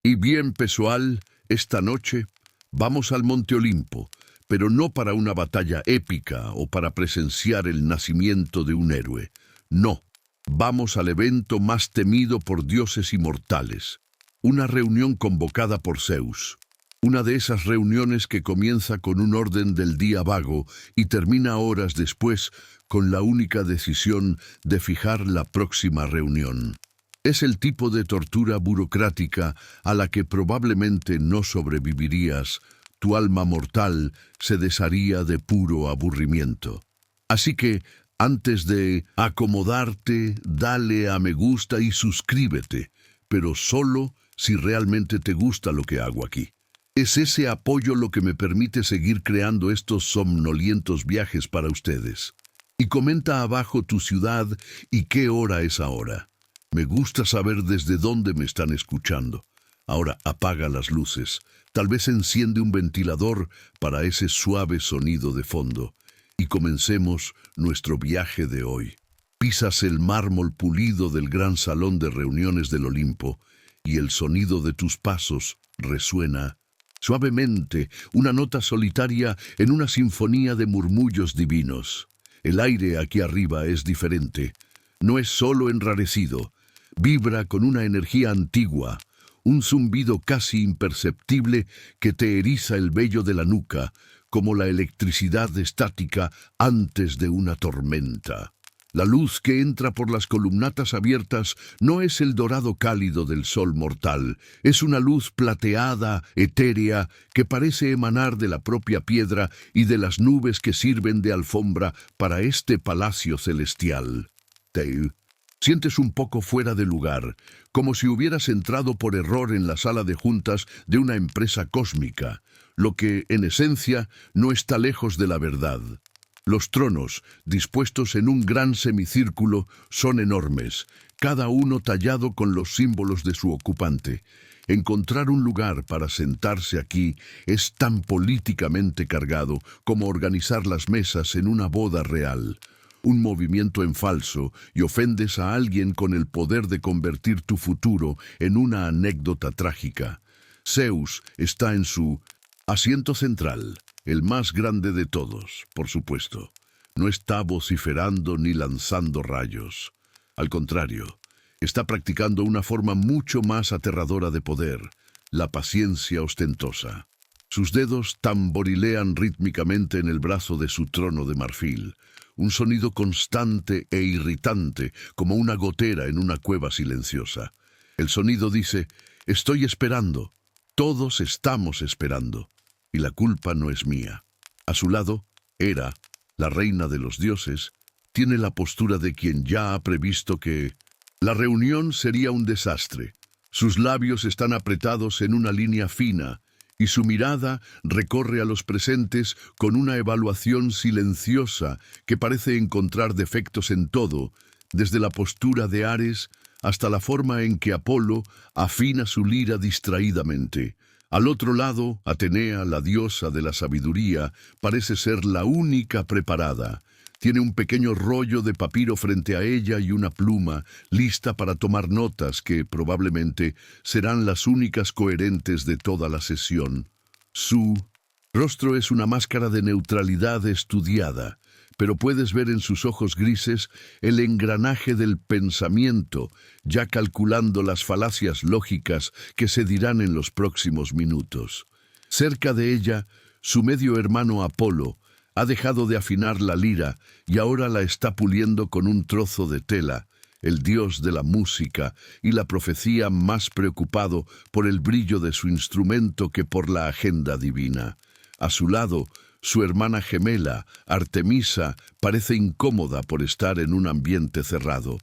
Y bien, Pesoal, esta noche vamos al Monte Olimpo, pero no para una batalla épica o para presenciar el nacimiento de un héroe. No, vamos al evento más temido por dioses y mortales, una reunión convocada por Zeus. Una de esas reuniones que comienza con un orden del día vago y termina horas después con la única decisión de fijar la próxima reunión. Es el tipo de tortura burocrática a la que probablemente no sobrevivirías. Tu alma mortal se desharía de puro aburrimiento. Así que, antes de acomodarte, dale a me gusta y suscríbete, pero solo si realmente te gusta lo que hago aquí. Es ese apoyo lo que me permite seguir creando estos somnolientos viajes para ustedes. Y comenta abajo tu ciudad y qué hora es ahora. Me gusta saber desde dónde me están escuchando. Ahora apaga las luces. Tal vez enciende un ventilador para ese suave sonido de fondo. Y comencemos nuestro viaje de hoy. Pisas el mármol pulido del gran salón de reuniones del Olimpo y el sonido de tus pasos resuena suavemente, una nota solitaria en una sinfonía de murmullos divinos. El aire aquí arriba es diferente. No es solo enrarecido. Vibra con una energía antigua, un zumbido casi imperceptible que te eriza el vello de la nuca, como la electricidad estática antes de una tormenta. La luz que entra por las columnatas abiertas no es el dorado cálido del sol mortal, es una luz plateada, etérea, que parece emanar de la propia piedra y de las nubes que sirven de alfombra para este palacio celestial. Te sientes un poco fuera de lugar, como si hubieras entrado por error en la sala de juntas de una empresa cósmica, lo que, en esencia, no está lejos de la verdad. Los tronos, dispuestos en un gran semicírculo, son enormes, cada uno tallado con los símbolos de su ocupante. Encontrar un lugar para sentarse aquí es tan políticamente cargado como organizar las mesas en una boda real. Un movimiento en falso y ofendes a alguien con el poder de convertir tu futuro en una anécdota trágica. Zeus está en su asiento central, el más grande de todos, por supuesto. No está vociferando ni lanzando rayos. Al contrario, está practicando una forma mucho más aterradora de poder, la paciencia ostentosa. Sus dedos tamborilean rítmicamente en el brazo de su trono de marfil, un sonido constante e irritante, como una gotera en una cueva silenciosa. El sonido dice, estoy esperando, todos estamos esperando. Y la culpa no es mía. A su lado, Hera, la reina de los dioses, tiene la postura de quien ya ha previsto que la reunión sería un desastre. Sus labios están apretados en una línea fina y su mirada recorre a los presentes con una evaluación silenciosa que parece encontrar defectos en todo, desde la postura de Ares hasta la forma en que Apolo afina su lira distraídamente. Al otro lado, Atenea, la diosa de la sabiduría, parece ser la única preparada. Tiene un pequeño rollo de papiro frente a ella y una pluma, lista para tomar notas que, probablemente, serán las únicas coherentes de toda la sesión. Su rostro es una máscara de neutralidad estudiada, pero puedes ver en sus ojos grises el engranaje del pensamiento, ya calculando las falacias lógicas que se dirán en los próximos minutos. Cerca de ella, su medio hermano Apolo ha dejado de afinar la lira y ahora la está puliendo con un trozo de tela, el dios de la música y la profecía más preocupado por el brillo de su instrumento que por la agenda divina. A su lado, su hermana gemela, Artemisa, parece incómoda por estar en un ambiente cerrado.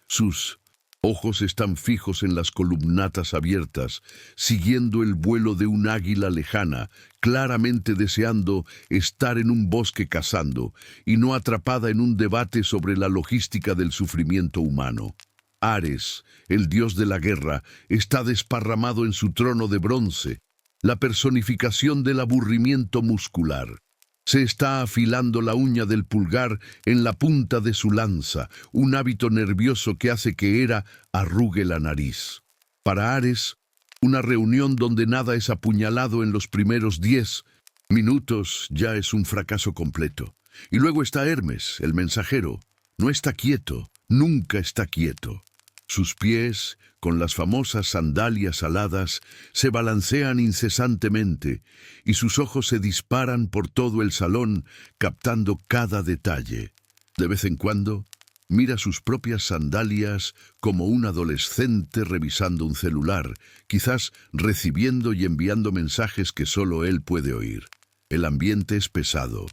Sus ojos están fijos en las columnatas abiertas, siguiendo el vuelo de un águila lejana, claramente deseando estar en un bosque cazando, y no atrapada en un debate sobre la logística del sufrimiento humano. Ares, el dios de la guerra, está desparramado en su trono de bronce, la personificación del aburrimiento muscular. Se está afilando la uña del pulgar en la punta de su lanza, un hábito nervioso que hace que Hera arrugue la nariz. Para Ares, Una reunión donde nada es apuñalado en los primeros 10 minutos ya es un fracaso completo. Y luego está Hermes, el mensajero. No está quieto, nunca está quieto. Sus pies, con las famosas sandalias aladas, se balancean incesantemente y sus ojos se disparan por todo el salón, captando cada detalle. De vez en cuando, mira sus propias sandalias como un adolescente revisando un celular, quizás recibiendo y enviando mensajes que solo él puede oír. El ambiente es pesado,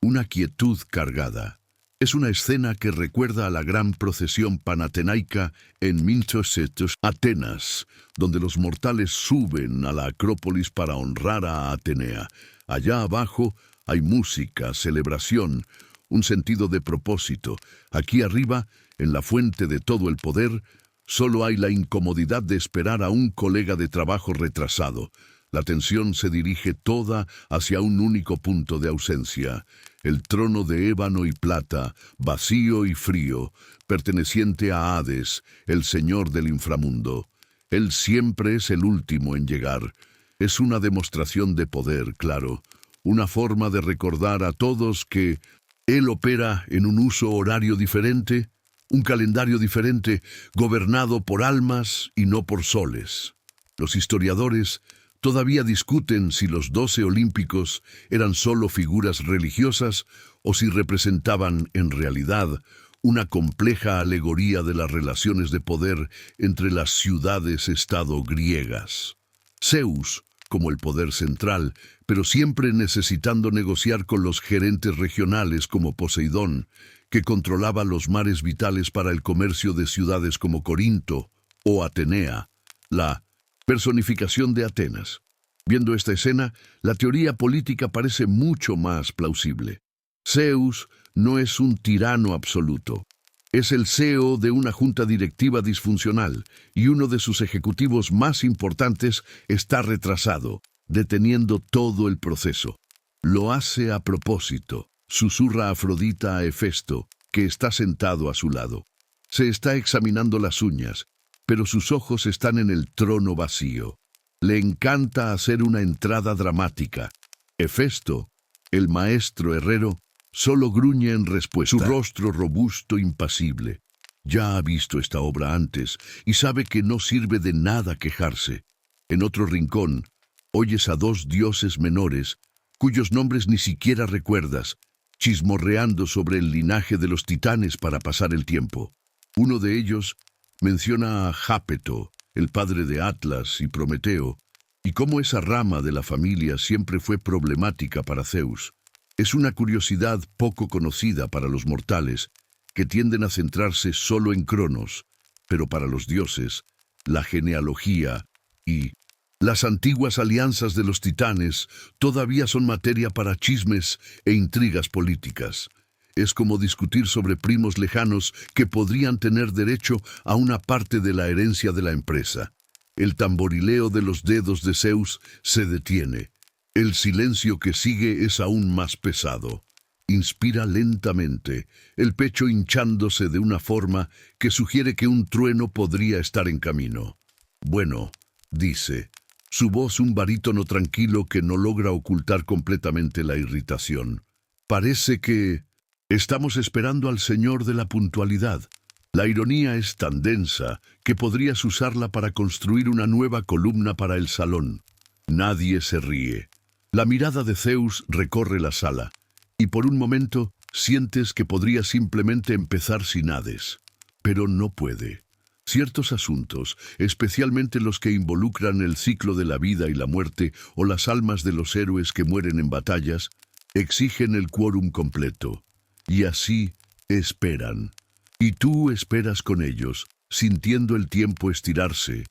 una quietud cargada. Es una escena que recuerda a la gran procesión panatenaica en Mintosetos, Atenas, donde los mortales suben a la Acrópolis para honrar a Atenea. Allá abajo hay música, celebración, un sentido de propósito. Aquí arriba, en la fuente de todo el poder, solo hay la incomodidad de esperar a un colega de trabajo retrasado. La atención se dirige toda hacia un único punto de ausencia, el trono de ébano y plata, vacío y frío, perteneciente a Hades, el señor del inframundo. Él siempre es el último en llegar. Es una demostración de poder, claro, una forma de recordar a todos que él opera en un uso horario diferente, un calendario diferente, gobernado por almas y no por soles. Los historiadores todavía discuten si los 12 olímpicos eran solo figuras religiosas o si representaban, en realidad, una compleja alegoría de las relaciones de poder entre las ciudades-estado griegas. Zeus, como el poder central, pero siempre necesitando negociar con los gerentes regionales como Poseidón, que controlaba los mares vitales para el comercio de ciudades como Corinto o Atenea, la personificación de Atenas. Viendo esta escena, la teoría política parece mucho más plausible. Zeus no es un tirano absoluto. Es el CEO de una junta directiva disfuncional y uno de sus ejecutivos más importantes está retrasado, deteniendo todo el proceso. Lo hace a propósito, susurra Afrodita a Hefesto, que está sentado a su lado. Se está examinando las uñas, pero sus ojos están en el trono vacío. Le encanta hacer una entrada dramática. Hefesto, el maestro herrero, solo gruñe en respuesta. Su rostro robusto, impasible. Ya ha visto esta obra antes y sabe que no sirve de nada quejarse. En otro rincón, oyes a 2 dioses menores, cuyos nombres ni siquiera recuerdas, chismorreando sobre el linaje de los titanes para pasar el tiempo. Uno de ellos menciona a Jápeto, el padre de Atlas y Prometeo, y cómo esa rama de la familia siempre fue problemática para Zeus. Es una curiosidad poco conocida para los mortales, que tienden a centrarse solo en Cronos, pero para los dioses, la genealogía y las antiguas alianzas de los titanes todavía son materia para chismes e intrigas políticas. Es como discutir sobre primos lejanos que podrían tener derecho a una parte de la herencia de la empresa. El tamborileo de los dedos de Zeus se detiene. El silencio que sigue es aún más pesado. Inspira lentamente, el pecho hinchándose de una forma que sugiere que un trueno podría estar en camino. Bueno, dice, su voz un barítono tranquilo que no logra ocultar completamente la irritación. Parece que estamos esperando al señor de la puntualidad. La ironía es tan densa que podrías usarla para construir una nueva columna para el salón. Nadie se ríe. La mirada de Zeus recorre la sala, y por un momento sientes que podría simplemente empezar sin Hades. Pero no puede. Ciertos asuntos, especialmente los que involucran el ciclo de la vida y la muerte o las almas de los héroes que mueren en batallas, exigen el quórum completo. Y así esperan. Y tú esperas con ellos, sintiendo el tiempo estirarse,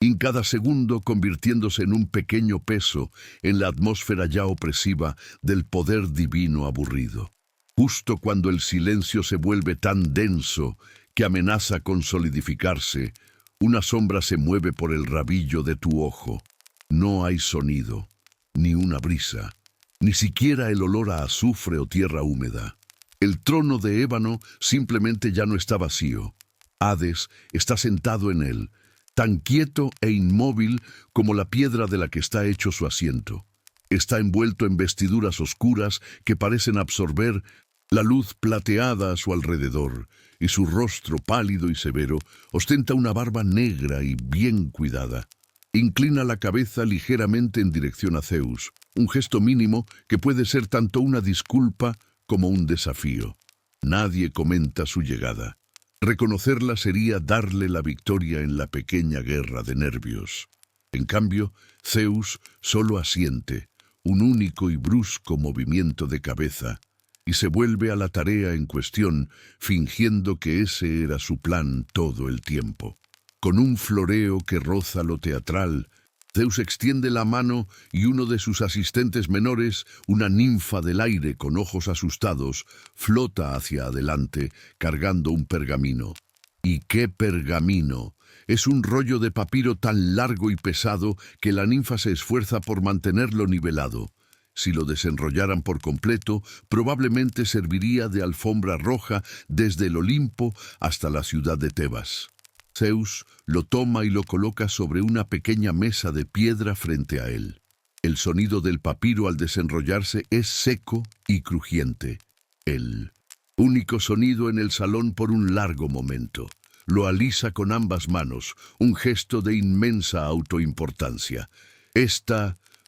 en cada segundo convirtiéndose en un pequeño peso en la atmósfera ya opresiva del poder divino aburrido. Justo cuando el silencio se vuelve tan denso que amenaza con solidificarse, una sombra se mueve por el rabillo de tu ojo. No hay sonido, ni una brisa, ni siquiera el olor a azufre o tierra húmeda. El trono de ébano simplemente ya no está vacío. Hades está sentado en él, tan quieto e inmóvil como la piedra de la que está hecho su asiento. Está envuelto en vestiduras oscuras que parecen absorber la luz plateada a su alrededor, y su rostro pálido y severo ostenta una barba negra y bien cuidada. Inclina la cabeza ligeramente en dirección a Zeus, un gesto mínimo que puede ser tanto una disculpa como un desafío. Nadie comenta su llegada. Reconocerla sería darle la victoria en la pequeña guerra de nervios. En cambio, Zeus solo asiente, un único y brusco movimiento de cabeza, y se vuelve a la tarea en cuestión, fingiendo que ese era su plan todo el tiempo. Con un floreo que roza lo teatral, Zeus extiende la mano y uno de sus asistentes menores, una ninfa del aire con ojos asustados, flota hacia adelante, cargando un pergamino. ¿Y qué pergamino? Es un rollo de papiro tan largo y pesado que la ninfa se esfuerza por mantenerlo nivelado. Si lo desenrollaran por completo, probablemente serviría de alfombra roja desde el Olimpo hasta la ciudad de Tebas. Zeus lo toma y lo coloca sobre una pequeña mesa de piedra frente a él. El sonido del papiro al desenrollarse es seco y crujiente. El único sonido en el salón por un largo momento. Lo alisa con ambas manos, un gesto de inmensa autoimportancia.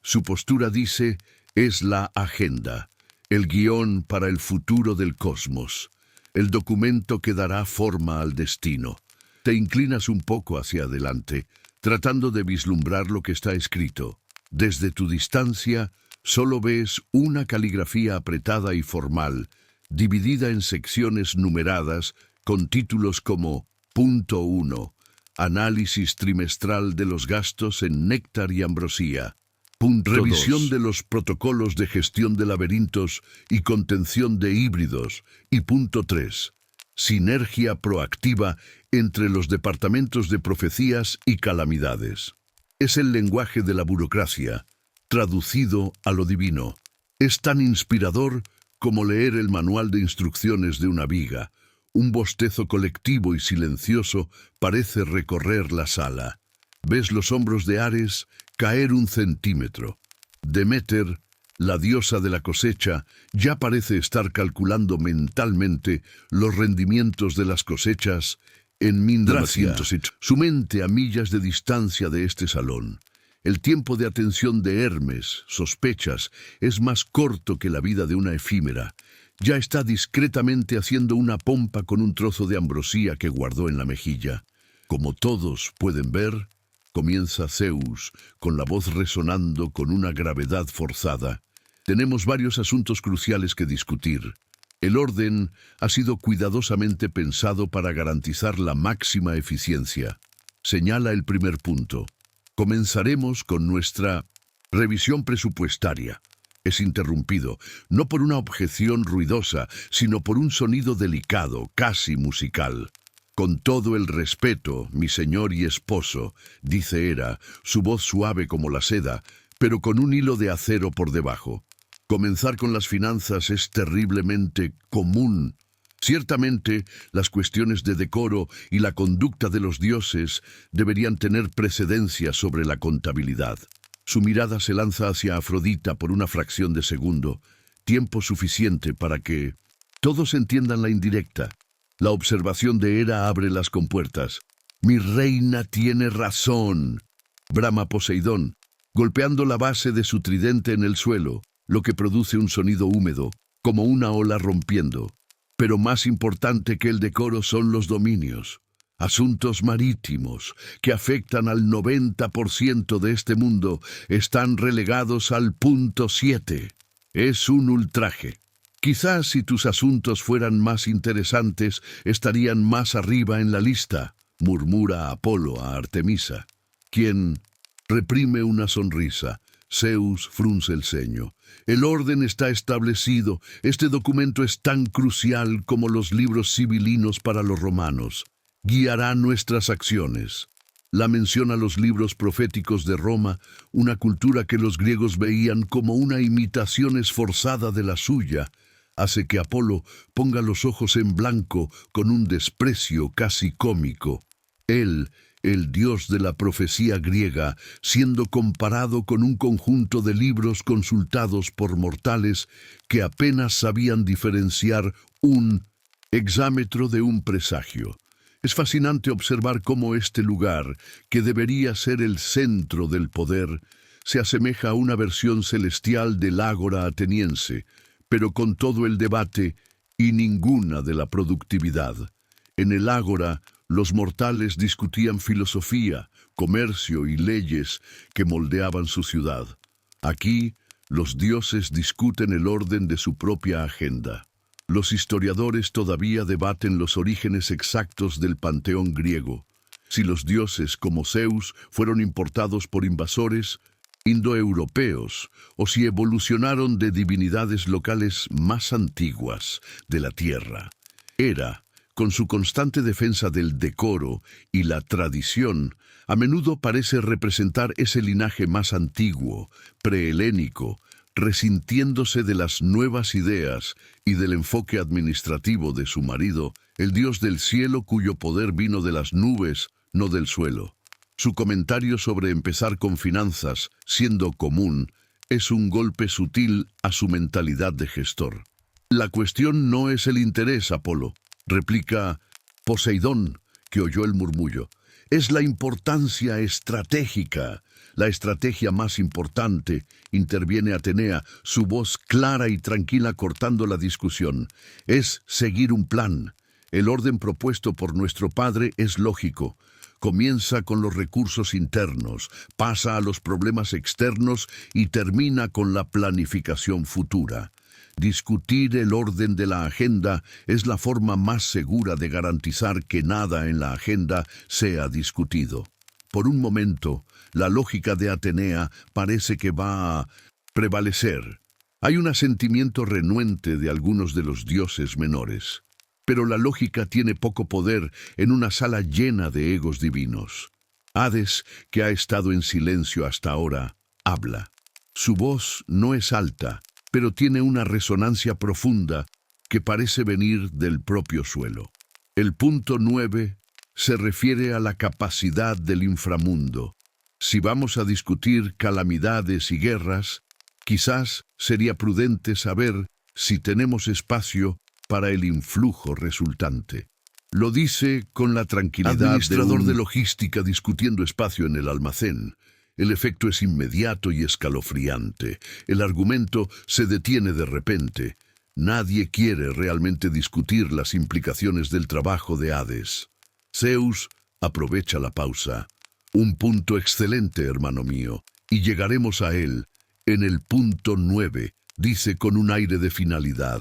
Su postura dice, es la agenda, el guión para el futuro del cosmos, el documento que dará forma al destino. Te inclinas un poco hacia adelante, tratando de vislumbrar lo que está escrito. Desde tu distancia, solo ves una caligrafía apretada y formal, dividida en secciones numeradas, con títulos como Punto 1, Análisis trimestral de los gastos en néctar y ambrosía. Punto Revisión 2. De los protocolos de gestión de laberintos y contención de híbridos. Y punto 3. Sinergia proactiva entre los departamentos de profecías y calamidades. Es el lenguaje de la burocracia, traducido a lo divino. Es tan inspirador como leer el manual de instrucciones de una viga. Un bostezo colectivo y silencioso parece recorrer la sala. Ves los hombros de Ares caer 1 centímetro. Deméter, la diosa de la cosecha, ya parece estar calculando mentalmente los rendimientos de las cosechas en Mindracia, su mente a millas de distancia de este salón. El tiempo de atención de Hermes, sospechas, es más corto que la vida de una efímera. Ya está discretamente haciendo una pompa con un trozo de ambrosía que guardó en la mejilla. Como todos pueden ver, comienza Zeus, con la voz resonando con una gravedad forzada. Tenemos varios asuntos cruciales que discutir. El orden ha sido cuidadosamente pensado para garantizar la máxima eficiencia. Señala el primer punto. Comenzaremos con nuestra revisión presupuestaria. Es interrumpido, no por una objeción ruidosa, sino por un sonido delicado, casi musical. Con todo el respeto, mi señor y esposo, dice Hera, su voz suave como la seda, pero con un hilo de acero por debajo. Comenzar con las finanzas es terriblemente común. Ciertamente, las cuestiones de decoro y la conducta de los dioses deberían tener precedencia sobre la contabilidad. Su mirada se lanza hacia Afrodita por una fracción de segundo, tiempo suficiente para que todos entiendan la indirecta. La observación de Hera abre las compuertas. «Mi reina tiene razón», brama Poseidón, golpeando la base de su tridente en el suelo, lo que produce un sonido húmedo, como una ola rompiendo. Pero más importante que el decoro son los dominios. Asuntos marítimos, que afectan al 90% de este mundo, están relegados al punto 7. Es un ultraje. Quizás si tus asuntos fueran más interesantes, estarían más arriba en la lista, murmura Apolo a Artemisa, quien reprime una sonrisa. Zeus frunce el ceño. El orden está establecido. Este documento es tan crucial como los libros sibilinos para los romanos. Guiará nuestras acciones. La mención a los libros proféticos de Roma, una cultura que los griegos veían como una imitación esforzada de la suya, hace que Apolo ponga los ojos en blanco con un desprecio casi cómico. Él, el dios de la profecía griega, siendo comparado con un conjunto de libros consultados por mortales que apenas sabían diferenciar un hexámetro de un presagio. Es fascinante observar cómo este lugar, que debería ser el centro del poder, se asemeja a una versión celestial del ágora ateniense, pero con todo el debate y ninguna de la productividad. En el ágora, los mortales discutían filosofía, comercio y leyes que moldeaban su ciudad. Aquí, los dioses discuten el orden de su propia agenda. Los historiadores todavía debaten los orígenes exactos del panteón griego. Si los dioses como Zeus fueron importados por invasores indoeuropeos o si evolucionaron de divinidades locales más antiguas de la tierra. Hera, con su constante defensa del decoro y la tradición, a menudo parece representar ese linaje más antiguo, prehelénico, resintiéndose de las nuevas ideas y del enfoque administrativo de su marido, el dios del cielo cuyo poder vino de las nubes, no del suelo. Su comentario sobre empezar con finanzas, siendo común, es un golpe sutil a su mentalidad de gestor. La cuestión no es el interés, Apolo, replica Poseidón, que oyó el murmullo. Es la importancia estratégica, la estrategia más importante, interviene Atenea, su voz clara y tranquila cortando la discusión. Es seguir un plan. El orden propuesto por nuestro padre es lógico. Comienza con los recursos internos, pasa a los problemas externos y termina con la planificación futura. Discutir el orden de la agenda es la forma más segura de garantizar que nada en la agenda sea discutido. Por un momento, la lógica de Atenea parece que va a prevalecer. Hay un asentimiento renuente de algunos de los dioses menores. Pero la lógica tiene poco poder en una sala llena de egos divinos. Hades, que ha estado en silencio hasta ahora, habla. Su voz no es alta, pero tiene una resonancia profunda que parece venir del propio suelo. El punto 9 se refiere a la capacidad del inframundo. Si vamos a discutir calamidades y guerras, quizás sería prudente saber si tenemos espacio para el influjo resultante. Lo dice con la tranquilidad administrador de logística discutiendo espacio en el almacén. El efecto es inmediato y escalofriante. El argumento se detiene de repente. Nadie quiere realmente discutir las implicaciones del trabajo de Hades. Zeus aprovecha la pausa. Un punto excelente, hermano mío, y llegaremos a él en el punto 9, dice con un aire de finalidad.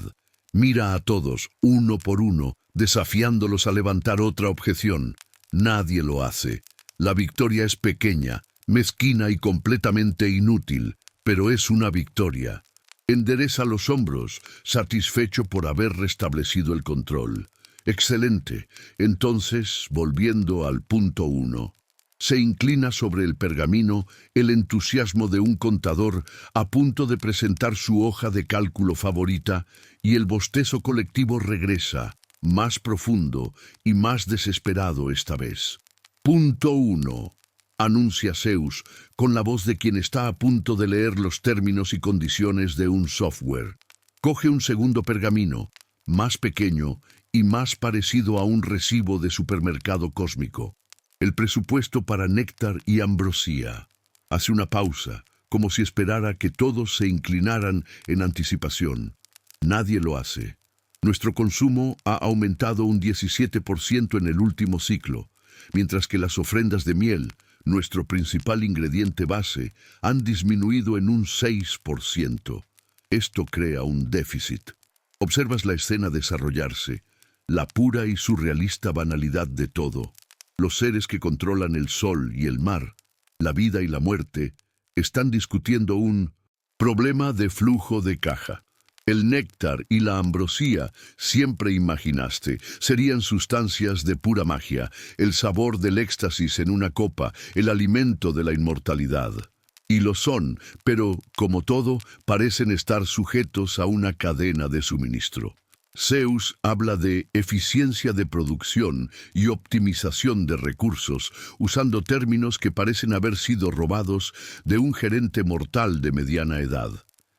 Mira a todos, uno por uno, desafiándolos a levantar otra objeción. Nadie lo hace. La victoria es pequeña, mezquina y completamente inútil, pero es una victoria. Endereza los hombros, satisfecho por haber restablecido el control. Excelente. Entonces, volviendo al punto 1. Se inclina sobre el pergamino el entusiasmo de un contador a punto de presentar su hoja de cálculo favorita y el bostezo colectivo regresa, más profundo y más desesperado esta vez. Punto 1. Anuncia Zeus, con la voz de quien está a punto de leer los términos y condiciones de un software. Coge un segundo pergamino, más pequeño y más parecido a un recibo de supermercado cósmico. El presupuesto para néctar y ambrosía. Hace una pausa, como si esperara que todos se inclinaran en anticipación. Nadie lo hace. Nuestro consumo ha aumentado un 17% en el último ciclo, mientras que las ofrendas de miel, nuestro principal ingrediente base, han disminuido en un 6%. Esto crea un déficit. Observas la escena desarrollarse, la pura y surrealista banalidad de todo. Los seres que controlan el sol y el mar, la vida y la muerte, están discutiendo un problema de flujo de caja. El néctar y la ambrosía, siempre imaginaste, serían sustancias de pura magia, el sabor del éxtasis en una copa, el alimento de la inmortalidad. Y lo son, pero, como todo, parecen estar sujetos a una cadena de suministro. Zeus habla de eficiencia de producción y optimización de recursos, usando términos que parecen haber sido robados de un gerente mortal de mediana edad.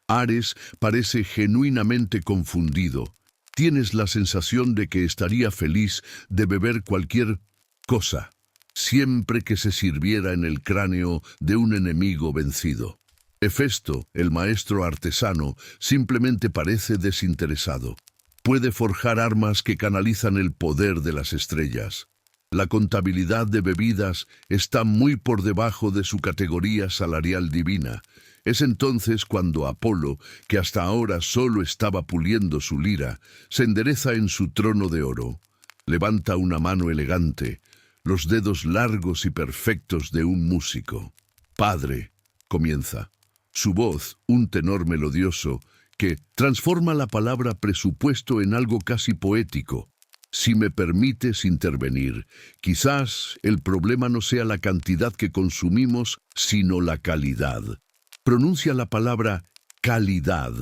Ares parece genuinamente confundido. Tienes la sensación de que estaría feliz de beber cualquier cosa, siempre que se sirviera en el cráneo de un enemigo vencido. Hefesto, el maestro artesano, simplemente parece desinteresado. Puede forjar armas que canalizan el poder de las estrellas. La contabilidad de bebidas está muy por debajo de su categoría salarial divina. Es entonces cuando Apolo, que hasta ahora solo estaba puliendo su lira, se endereza en su trono de oro. Levanta una mano elegante, los dedos largos y perfectos de un músico. Padre, comienza. Su voz, un tenor melodioso, que transforma la palabra presupuesto en algo casi poético. Si me permites intervenir, quizás el problema no sea la cantidad que consumimos, sino la calidad. Pronuncia la palabra calidad,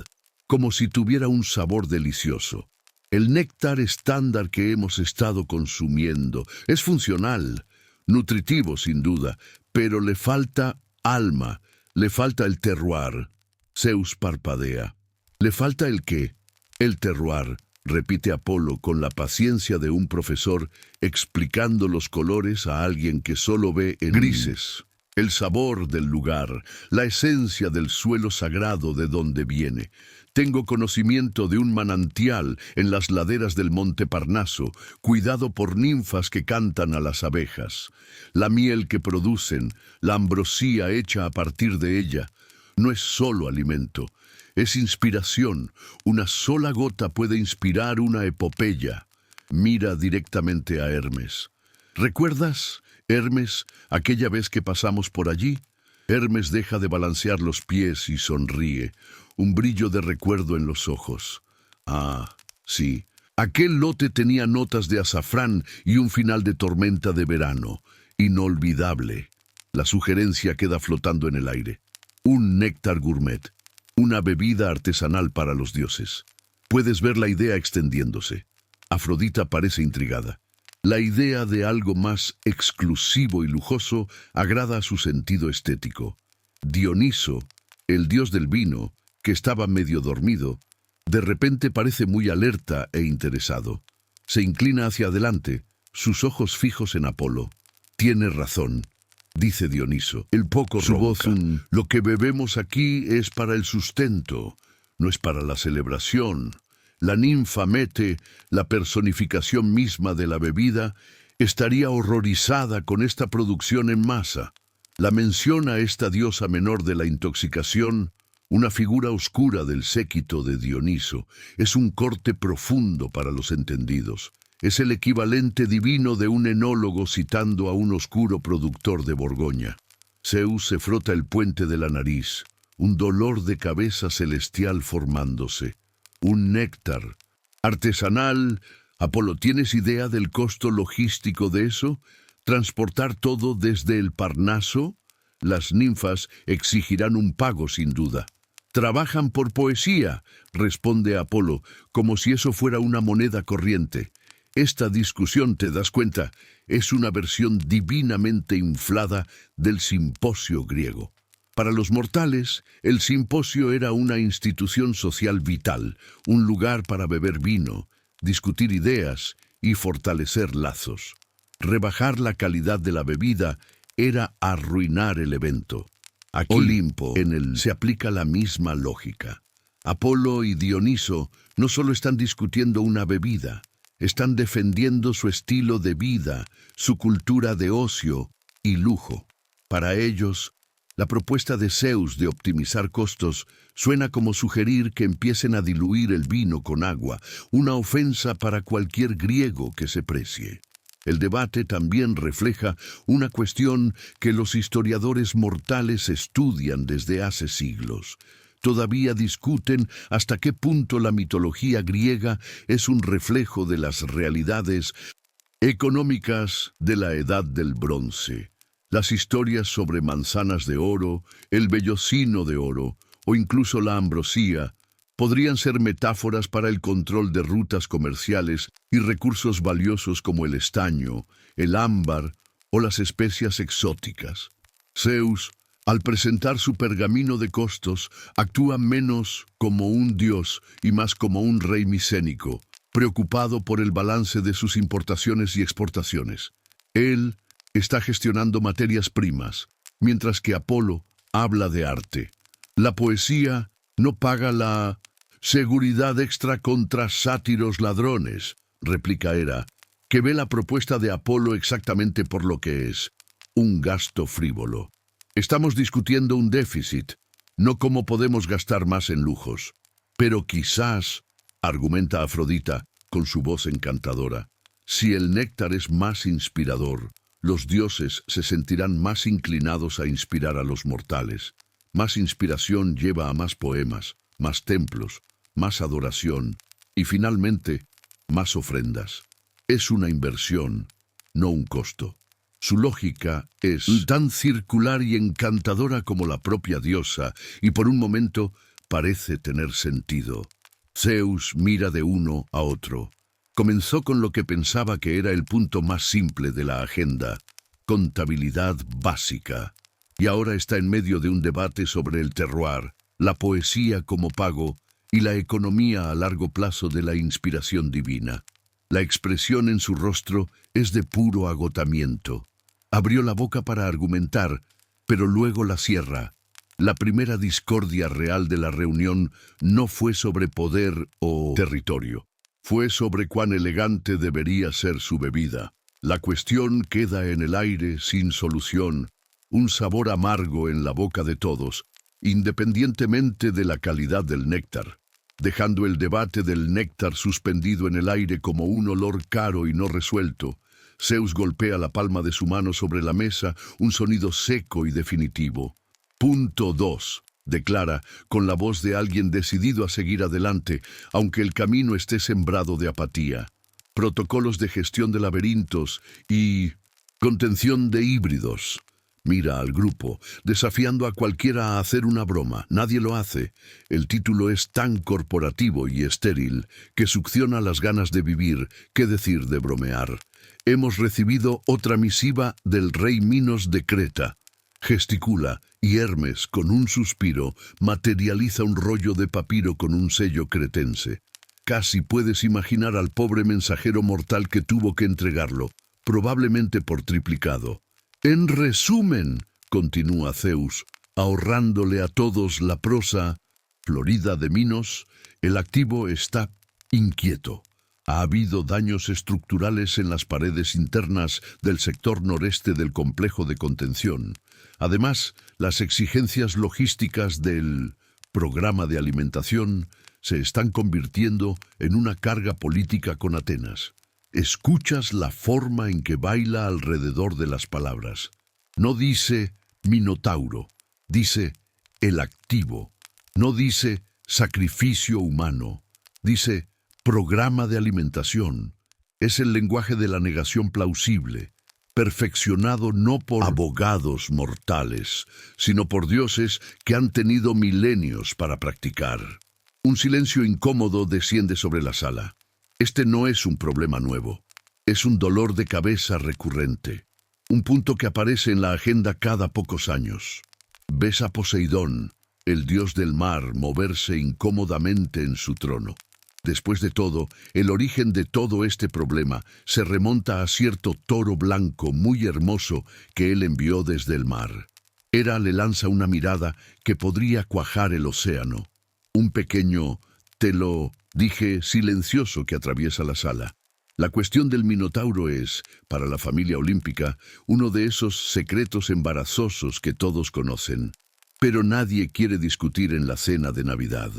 como si tuviera un sabor delicioso. El néctar estándar que hemos estado consumiendo es funcional, nutritivo sin duda, pero le falta alma, le falta el terroir. Zeus parpadea. ¿Le falta el qué? El terroir, repite Apolo con la paciencia de un profesor explicando los colores a alguien que solo ve en grises. El sabor del lugar, la esencia del suelo sagrado de donde viene. Tengo conocimiento de un manantial en las laderas del Monte Parnaso, cuidado por ninfas que cantan a las abejas. La miel que producen, la ambrosía hecha a partir de ella, no es solo alimento. Es inspiración. Una sola gota puede inspirar una epopeya. Mira directamente a Hermes. ¿Recuerdas, Hermes, aquella vez que pasamos por allí? Hermes deja de balancear los pies y sonríe, un brillo de recuerdo en los ojos. Ah, sí. Aquel lote tenía notas de azafrán y un final de tormenta de verano. Inolvidable. La sugerencia queda flotando en el aire. Un néctar gourmet. Una bebida artesanal para los dioses. Puedes ver la idea extendiéndose. Afrodita parece intrigada. La idea de algo más exclusivo y lujoso agrada a su sentido estético. Dioniso, el dios del vino, que estaba medio dormido, de repente parece muy alerta e interesado. Se inclina hacia adelante, sus ojos fijos en Apolo. Tiene razón, dice Dioniso. El poco su voz, lo que bebemos aquí es para el sustento, no es para la celebración. La ninfa Mete, la personificación misma de la bebida, estaría horrorizada con esta producción en masa. La menciona esta diosa menor de la intoxicación, una figura oscura del séquito de Dioniso. Es un corte profundo para los entendidos. Es el equivalente divino de un enólogo citando a un oscuro productor de Borgoña. Zeus se frota el puente de la nariz, un dolor de cabeza celestial formándose. Un néctar artesanal. Apolo, ¿tienes idea del costo logístico de eso? ¿Transportar todo desde el Parnaso? Las ninfas exigirán un pago sin duda. Trabajan por poesía, responde Apolo, como si eso fuera una moneda corriente. Esta discusión, ¿te das cuenta?, es una versión divinamente inflada del simposio griego. Para los mortales, el simposio era una institución social vital, un lugar para beber vino, discutir ideas y fortalecer lazos. Rebajar la calidad de la bebida era arruinar el evento. Aquí, Olimpo, se aplica la misma lógica. Apolo y Dioniso no solo están discutiendo una bebida, están defendiendo su estilo de vida, su cultura de ocio y lujo. Para ellos, la propuesta de Zeus de optimizar costos suena como sugerir que empiecen a diluir el vino con agua, una ofensa para cualquier griego que se precie. El debate también refleja una cuestión que los historiadores mortales estudian desde hace siglos. Todavía discuten hasta qué punto la mitología griega es un reflejo de las realidades económicas de la Edad del Bronce. Las historias sobre manzanas de oro, el vellocino de oro o incluso la ambrosía Podrían ser metáforas para el control de rutas comerciales y recursos valiosos como el estaño, el ámbar o las especias exóticas. Zeus, al presentar su pergamino de costos, actúa menos como un dios y más como un rey micénico, preocupado por el balance de sus importaciones y exportaciones. Él está gestionando materias primas, mientras que Apolo habla de arte. La poesía no paga la seguridad extra contra sátiros ladrones, replica Hera, que ve la propuesta de Apolo exactamente por lo que es, un gasto frívolo. Estamos discutiendo un déficit, no cómo podemos gastar más en lujos. Pero quizás, argumenta Afrodita con su voz encantadora, si el néctar es más inspirador, los dioses se sentirán más inclinados a inspirar a los mortales. Más inspiración lleva a más poemas, más templos, más adoración y finalmente, más ofrendas. Es una inversión, no un costo. Su lógica es tan circular y encantadora como la propia diosa, y por un momento parece tener sentido. Zeus mira de uno a otro. Comenzó con lo que pensaba que era el punto más simple de la agenda, contabilidad básica, y ahora está en medio de un debate sobre el terroir, la poesía como pago y la economía a largo plazo de la inspiración divina. La expresión en su rostro es de puro agotamiento. Abrió la boca para argumentar, pero luego la cierra. La primera discordia real de la reunión no fue sobre poder o territorio. Fue sobre cuán elegante debería ser su bebida. La cuestión queda en el aire sin solución, un sabor amargo en la boca de todos, independientemente de la calidad del néctar, dejando el debate del néctar suspendido en el aire como un olor caro y no resuelto. Zeus golpea la palma de su mano sobre la mesa, un sonido seco y definitivo. Punto 2, declara, con la voz de alguien decidido a seguir adelante, aunque el camino esté sembrado de apatía. Protocolos de gestión de laberintos y contención de híbridos. Mira al grupo, desafiando a cualquiera a hacer una broma. Nadie lo hace. El título es tan corporativo y estéril que succiona las ganas de vivir, qué decir de bromear. Hemos recibido otra misiva del rey Minos de Creta. Gesticula, y Hermes, con un suspiro, materializa un rollo de papiro con un sello cretense. Casi puedes imaginar al pobre mensajero mortal que tuvo que entregarlo, probablemente por triplicado. En resumen, continúa Zeus, ahorrándole a todos la prosa florida de Minos, el activo está inquieto. Ha habido daños estructurales en las paredes internas del sector noreste del complejo de contención. Además, las exigencias logísticas del programa de alimentación se están convirtiendo en una carga política con Atenas. Escuchas la forma en que baila alrededor de las palabras. No dice Minotauro, dice el activo. No dice sacrificio humano, dice programa de alimentación. Es el lenguaje de la negación plausible, perfeccionado no por abogados mortales, sino por dioses que han tenido milenios para practicar. Un silencio incómodo desciende sobre la sala. Este no es un problema nuevo, es un dolor de cabeza recurrente, un punto que aparece en la agenda cada pocos años. Ves a Poseidón, el dios del mar, moverse incómodamente en su trono. Después de todo, el origen de todo este problema se remonta a cierto toro blanco muy hermoso que él envió desde el mar. Hera le lanza una mirada que podría cuajar el océano. Un pequeño, te lo dije, silencioso que atraviesa la sala. La cuestión del Minotauro es, para la familia olímpica, uno de esos secretos embarazosos que todos conocen. Pero nadie quiere discutir en la cena de Navidad.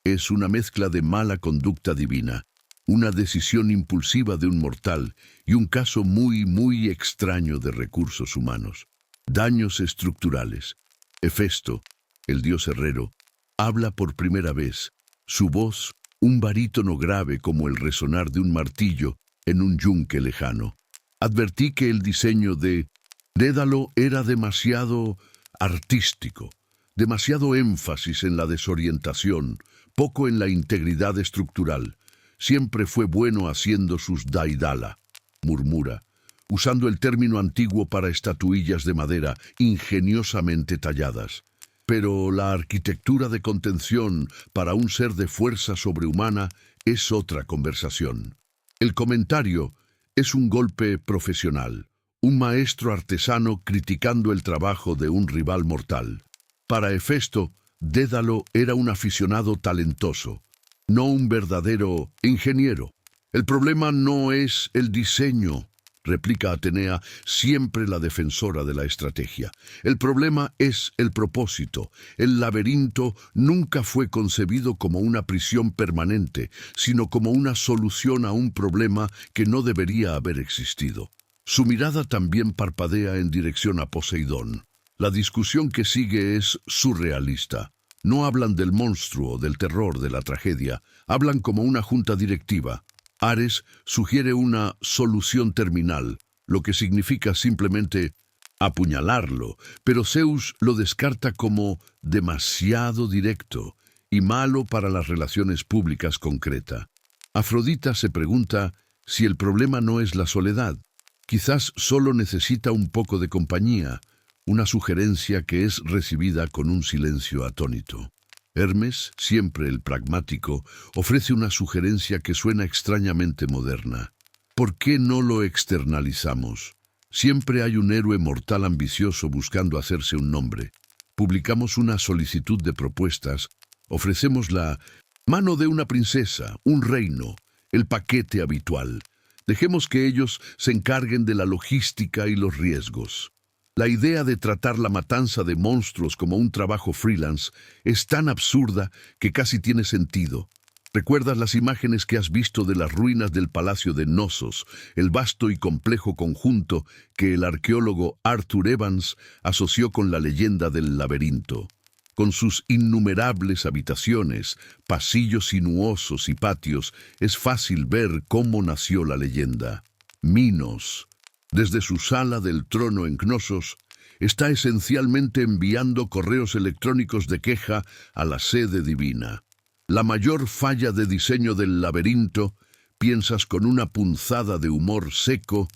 Es una mezcla de mala conducta divina, una decisión impulsiva de un mortal y un caso muy extraño de recursos humanos. Daños estructurales. Hefesto, el dios herrero, habla por primera vez. Su voz, un barítono grave como el resonar de un martillo en un yunque lejano. Advertí que el diseño de Dédalo era demasiado artístico, Demasiado énfasis en la desorientación, poco en la integridad estructural. Siempre fue bueno haciendo sus daidala, murmura, usando el término antiguo para estatuillas de madera ingeniosamente talladas. Pero la arquitectura de contención para un ser de fuerza sobrehumana es otra conversación. El comentario es un golpe profesional, un maestro artesano criticando el trabajo de un rival mortal. Para Hefesto, Dédalo era un aficionado talentoso, no un verdadero ingeniero. El problema no es el diseño, replica Atenea, siempre la defensora de la estrategia. El problema es el propósito. El laberinto nunca fue concebido como una prisión permanente, sino como una solución a un problema que no debería haber existido. Su mirada también parpadea en dirección a Poseidón. La discusión que sigue es surrealista. No hablan del monstruo, del terror, de la tragedia. Hablan como una junta directiva. Ares sugiere una solución terminal, lo que significa simplemente apuñalarlo, pero Zeus lo descarta como demasiado directo y malo para las relaciones públicas concreta. Afrodita se pregunta si el problema no es la soledad. Quizás solo necesita un poco de compañía, una sugerencia que es recibida con un silencio atónito. Hermes, siempre el pragmático, ofrece una sugerencia que suena extrañamente moderna. ¿Por qué no lo externalizamos? Siempre hay un héroe mortal ambicioso buscando hacerse un nombre. Publicamos una solicitud de propuestas, ofrecemos la mano de una princesa, un reino, el paquete habitual. Dejemos que ellos se encarguen de la logística y los riesgos. La idea de tratar la matanza de monstruos como un trabajo freelance es tan absurda que casi tiene sentido. ¿Recuerdas las imágenes que has visto de las ruinas del palacio de Knossos, el vasto y complejo conjunto que el arqueólogo Arthur Evans asoció con la leyenda del laberinto? Con sus innumerables habitaciones, pasillos sinuosos y patios, es fácil ver cómo nació la leyenda. Minos, desde su sala del trono en Knossos, está esencialmente enviando correos electrónicos de queja a la sede divina. La mayor falla de diseño del laberinto, piensas con una punzada de humor seco,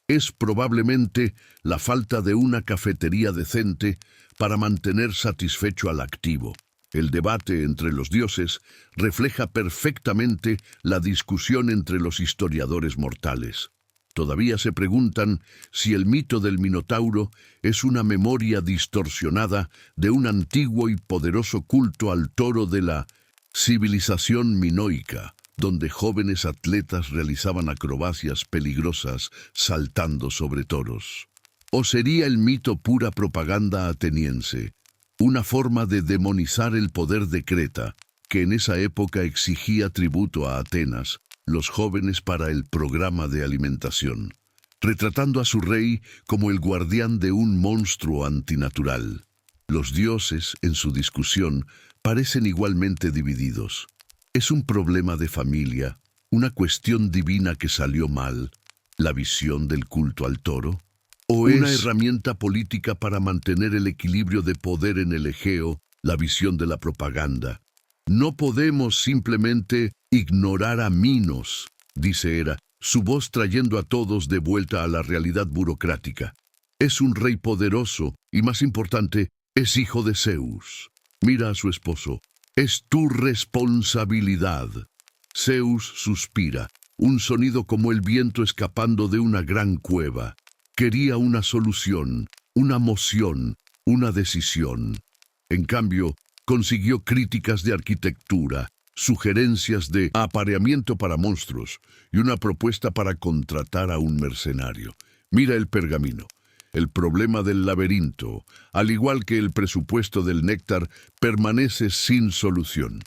es probablemente la falta de una cafetería decente para mantener satisfecho al activo. El debate entre los dioses refleja perfectamente la discusión entre los historiadores mortales. Todavía se preguntan si el mito del Minotauro es una memoria distorsionada de un antiguo y poderoso culto al toro de la civilización minoica, donde jóvenes atletas realizaban acrobacias peligrosas saltando sobre toros. ¿O sería el mito pura propaganda ateniense, una forma de demonizar el poder de Creta, que en esa época exigía tributo a Atenas, los jóvenes para el programa de alimentación, retratando a su rey como el guardián de un monstruo antinatural? Los dioses, en su discusión, parecen igualmente divididos. ¿Es un problema de familia, una cuestión divina que salió mal, la visión del culto al toro? ¿O una herramienta política para mantener el equilibrio de poder en el Egeo, la visión de la propaganda? No podemos simplemente ignorar a Minos, dice Hera, su voz trayendo a todos de vuelta a la realidad burocrática. Es un rey poderoso y, más importante, es hijo de Zeus. Mira a su esposo. Es tu responsabilidad. Zeus suspira, un sonido como el viento escapando de una gran cueva. Quería una solución, una moción, una decisión. En cambio, consiguió críticas de arquitectura, sugerencias de apareamiento para monstruos y una propuesta para contratar a un mercenario. Mira el pergamino. El problema del laberinto, al igual que el presupuesto del néctar, permanece sin solución.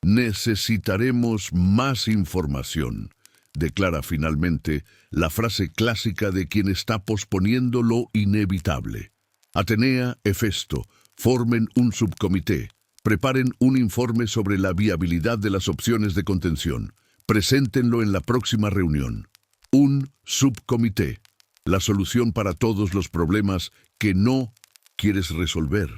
Necesitaremos más información, declara finalmente la frase clásica de quien está posponiendo lo inevitable. Atenea, Hefesto, formen un subcomité. Preparen un informe sobre la viabilidad de las opciones de contención. Preséntenlo en la próxima reunión. Un subcomité. La solución para todos los problemas que no quieres resolver.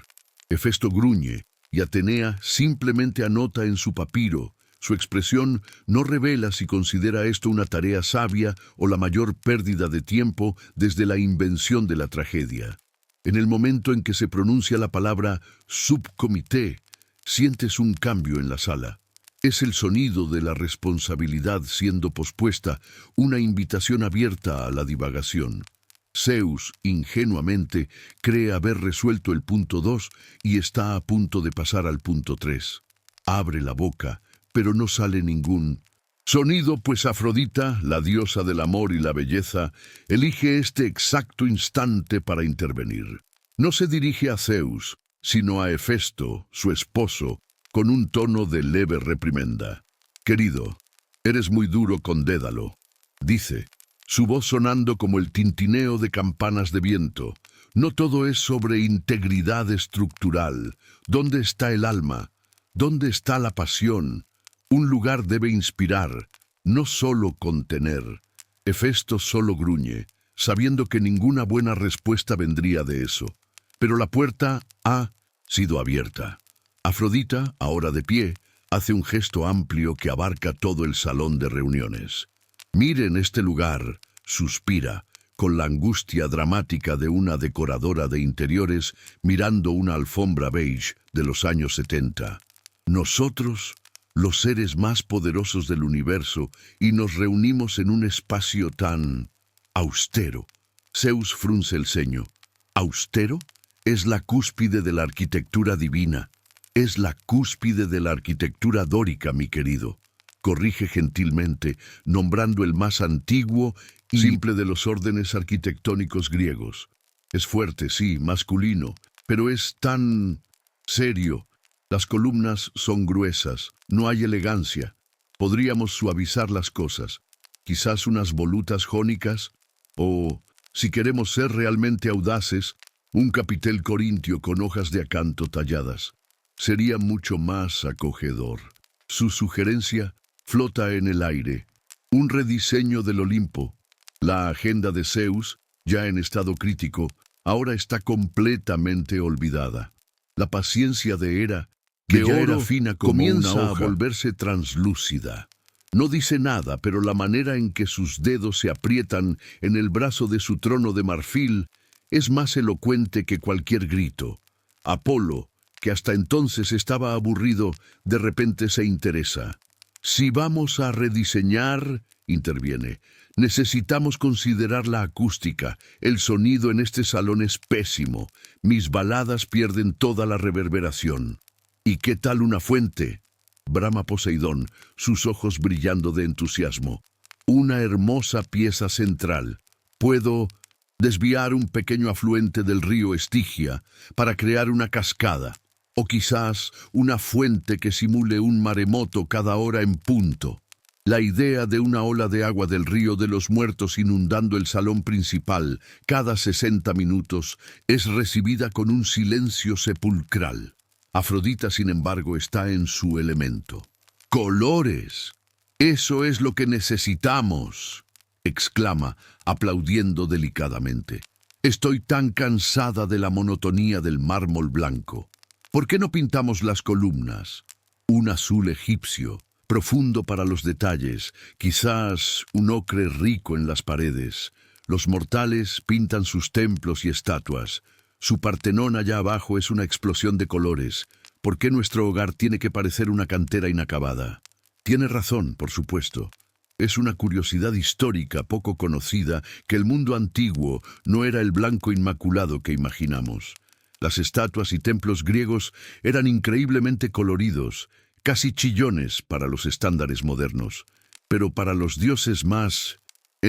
Hefesto gruñe, y Atenea simplemente anota en su papiro. Su expresión no revela si considera esto una tarea sabia o la mayor pérdida de tiempo desde la invención de la tragedia. En el momento en que se pronuncia la palabra subcomité, sientes un cambio en la sala. Es el sonido de la responsabilidad siendo pospuesta, una invitación abierta a la divagación. Zeus, ingenuamente, cree haber resuelto el punto 2 y está a punto de pasar al punto 3. Abre la boca, pero no sale ningún sonido, pues Afrodita, la diosa del amor y la belleza, elige este exacto instante para intervenir. No se dirige a Zeus, sino a Hefesto, su esposo, con un tono de leve reprimenda. «Querido, eres muy duro con Dédalo», dice, su voz sonando como el tintineo de campanas de viento. No todo es sobre integridad estructural. ¿Dónde está el alma? ¿Dónde está la pasión? Un lugar debe inspirar, no solo contener. Hefesto solo gruñe, sabiendo que ninguna buena respuesta vendría de eso. Pero la puerta ha sido abierta. Afrodita, ahora de pie, hace un gesto amplio que abarca todo el salón de reuniones. «Miren este lugar», suspira, con la angustia dramática de una decoradora de interiores mirando una alfombra beige de los años 70. «Nosotros, los seres más poderosos del universo, y nos reunimos en un espacio tan austero». Zeus frunce el ceño. ¿Austero? Es la cúspide de la arquitectura divina. Es la cúspide de la arquitectura dórica, mi querido. Corrige gentilmente, nombrando el más antiguo y simple de los órdenes arquitectónicos griegos. Es fuerte, sí, masculino, pero es tan serio. Las columnas son gruesas, no hay elegancia. Podríamos suavizar las cosas. Quizás unas volutas jónicas, o, si queremos ser realmente audaces, un capitel corintio con hojas de acanto talladas. Sería mucho más acogedor. Su sugerencia flota en el aire. Un rediseño del Olimpo. La agenda de Zeus, ya en estado crítico, ahora está completamente olvidada. La paciencia de Hera, que ya era fina como comienza una hoja, a volverse translúcida. No dice nada, pero la manera en que sus dedos se aprietan en el brazo de su trono de marfil es más elocuente que cualquier grito. Apolo, que hasta entonces estaba aburrido, de repente se interesa. «Si vamos a rediseñar», interviene, «necesitamos considerar la acústica. El sonido en este salón es pésimo. Mis baladas pierden toda la reverberación». «¿Y qué tal una fuente?», brama Poseidón, sus ojos brillando de entusiasmo. «Una hermosa pieza central. Puedo desviar un pequeño afluente del río Estigia para crear una cascada. O quizás una fuente que simule un maremoto cada hora en punto. La idea de una ola de agua del río de los muertos inundando el salón principal cada 60 minutos es recibida con un silencio sepulcral. Afrodita, sin embargo, está en su elemento. «¡Colores! Eso es lo que necesitamos», exclama, aplaudiendo delicadamente. «Estoy tan cansada de la monotonía del mármol blanco. ¿Por qué no pintamos las columnas? Un azul egipcio, profundo para los detalles, quizás un ocre rico en las paredes. Los mortales pintan sus templos y estatuas. Su Partenón allá abajo es una explosión de colores. ¿Por qué nuestro hogar tiene que parecer una cantera inacabada?» Tiene razón, por supuesto. Es una curiosidad histórica poco conocida que el mundo antiguo no era el blanco inmaculado que imaginamos. Las estatuas y templos griegos eran increíblemente coloridos, casi chillones para los estándares modernos. Pero para los dioses más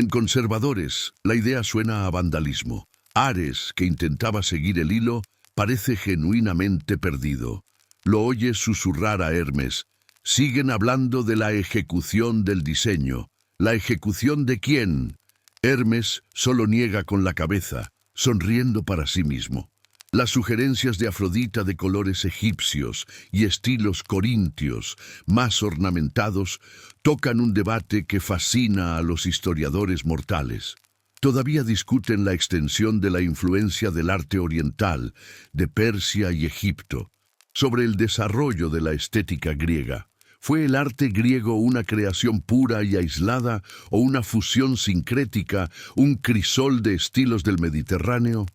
conservadores, la idea suena a vandalismo. Ares, que intentaba seguir el hilo, parece genuinamente perdido. Lo oye susurrar a Hermes. Siguen hablando de la ejecución del diseño. ¿La ejecución de quién? Hermes solo niega con la cabeza, sonriendo para sí mismo. Las sugerencias de Afrodita de colores egipcios y estilos corintios más ornamentados tocan un debate que fascina a los historiadores mortales. Todavía discuten la extensión de la influencia del arte oriental, de Persia y Egipto, sobre el desarrollo de la estética griega. ¿Fue el arte griego una creación pura y aislada o una fusión sincrética, un crisol de estilos del Mediterráneo?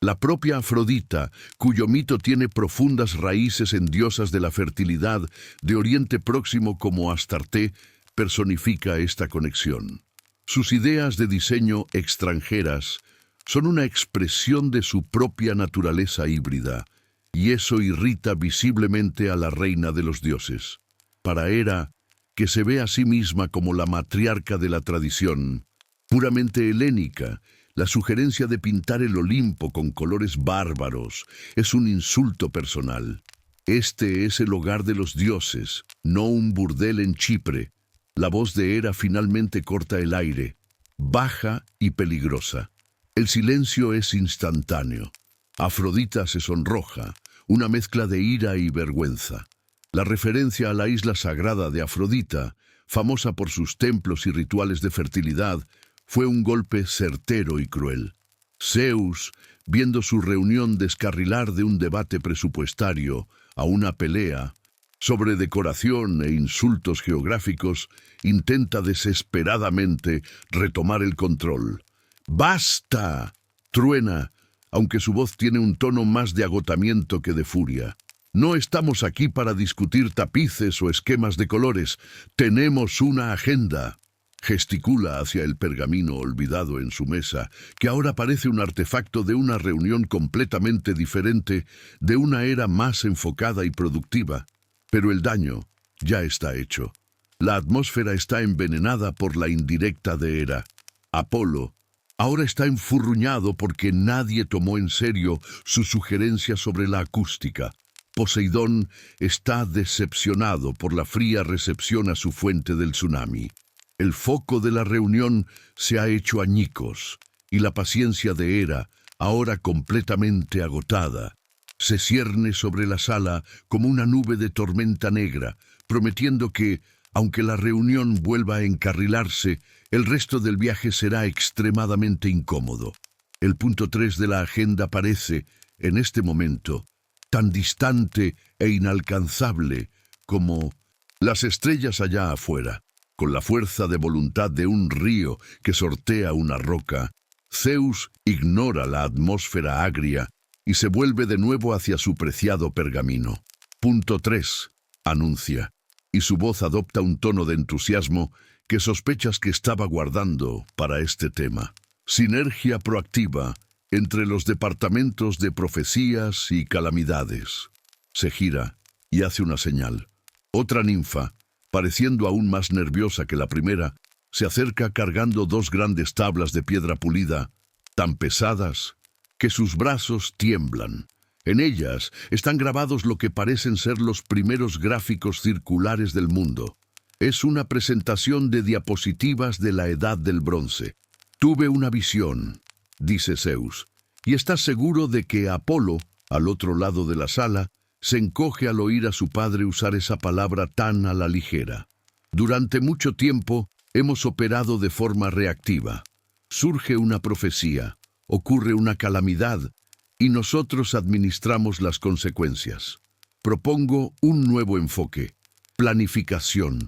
La propia Afrodita, cuyo mito tiene profundas raíces en diosas de la fertilidad de Oriente Próximo como Astarte, personifica esta conexión. Sus ideas de diseño extranjeras son una expresión de su propia naturaleza híbrida, y eso irrita visiblemente a la reina de los dioses. Para Hera, que se ve a sí misma como la matriarca de la tradición, puramente helénica, la sugerencia de pintar el Olimpo con colores bárbaros es un insulto personal. Este es el hogar de los dioses, no un burdel en Chipre. La voz de Hera finalmente corta el aire, baja y peligrosa. El silencio es instantáneo. Afrodita se sonroja, una mezcla de ira y vergüenza. La referencia a la isla sagrada de Afrodita, famosa por sus templos y rituales de fertilidad, fue un golpe certero y cruel. Zeus, viendo su reunión descarrilar de un debate presupuestario a una pelea sobre decoración e insultos geográficos, intenta desesperadamente retomar el control. ¡Basta!, truena, aunque su voz tiene un tono más de agotamiento que de furia. No estamos aquí para discutir tapices o esquemas de colores. Tenemos una agenda. Gesticula hacia el pergamino olvidado en su mesa, que ahora parece un artefacto de una reunión completamente diferente, de una era más enfocada y productiva. Pero el daño ya está hecho. La atmósfera está envenenada por la indirecta de Hera. Apolo ahora está enfurruñado porque nadie tomó en serio su sugerencia sobre la acústica. Poseidón está decepcionado por la fría recepción a su fuente del tsunami. El foco de la reunión se ha hecho añicos, y la paciencia de Hera, ahora completamente agotada, se cierne sobre la sala como una nube de tormenta negra, prometiendo que, aunque la reunión vuelva a encarrilarse, el resto del viaje será extremadamente incómodo. El punto 3 de la agenda parece, en este momento, tan distante e inalcanzable como las estrellas allá afuera. Con la fuerza de voluntad de un río que sortea una roca, Zeus ignora la atmósfera agria y se vuelve de nuevo hacia su preciado pergamino. Punto 3, anuncia, y su voz adopta un tono de entusiasmo que sospechas que estaba guardando para este tema. Sinergia proactiva entre los departamentos de profecías y calamidades. Se gira y hace una señal. Otra ninfa, pareciendo aún más nerviosa que la primera, se acerca cargando 2 grandes tablas de piedra pulida, tan pesadas que sus brazos tiemblan. En ellas están grabados lo que parecen ser los primeros gráficos circulares del mundo. Es una presentación de diapositivas de la Edad del Bronce. Tuve una visión, dice Zeus, y está seguro de que Apolo, al otro lado de la sala, se encoge al oír a su padre usar esa palabra tan a la ligera. Durante mucho tiempo hemos operado de forma reactiva. Surge una profecía, ocurre una calamidad, y nosotros administramos las consecuencias. Propongo un nuevo enfoque. Planificación.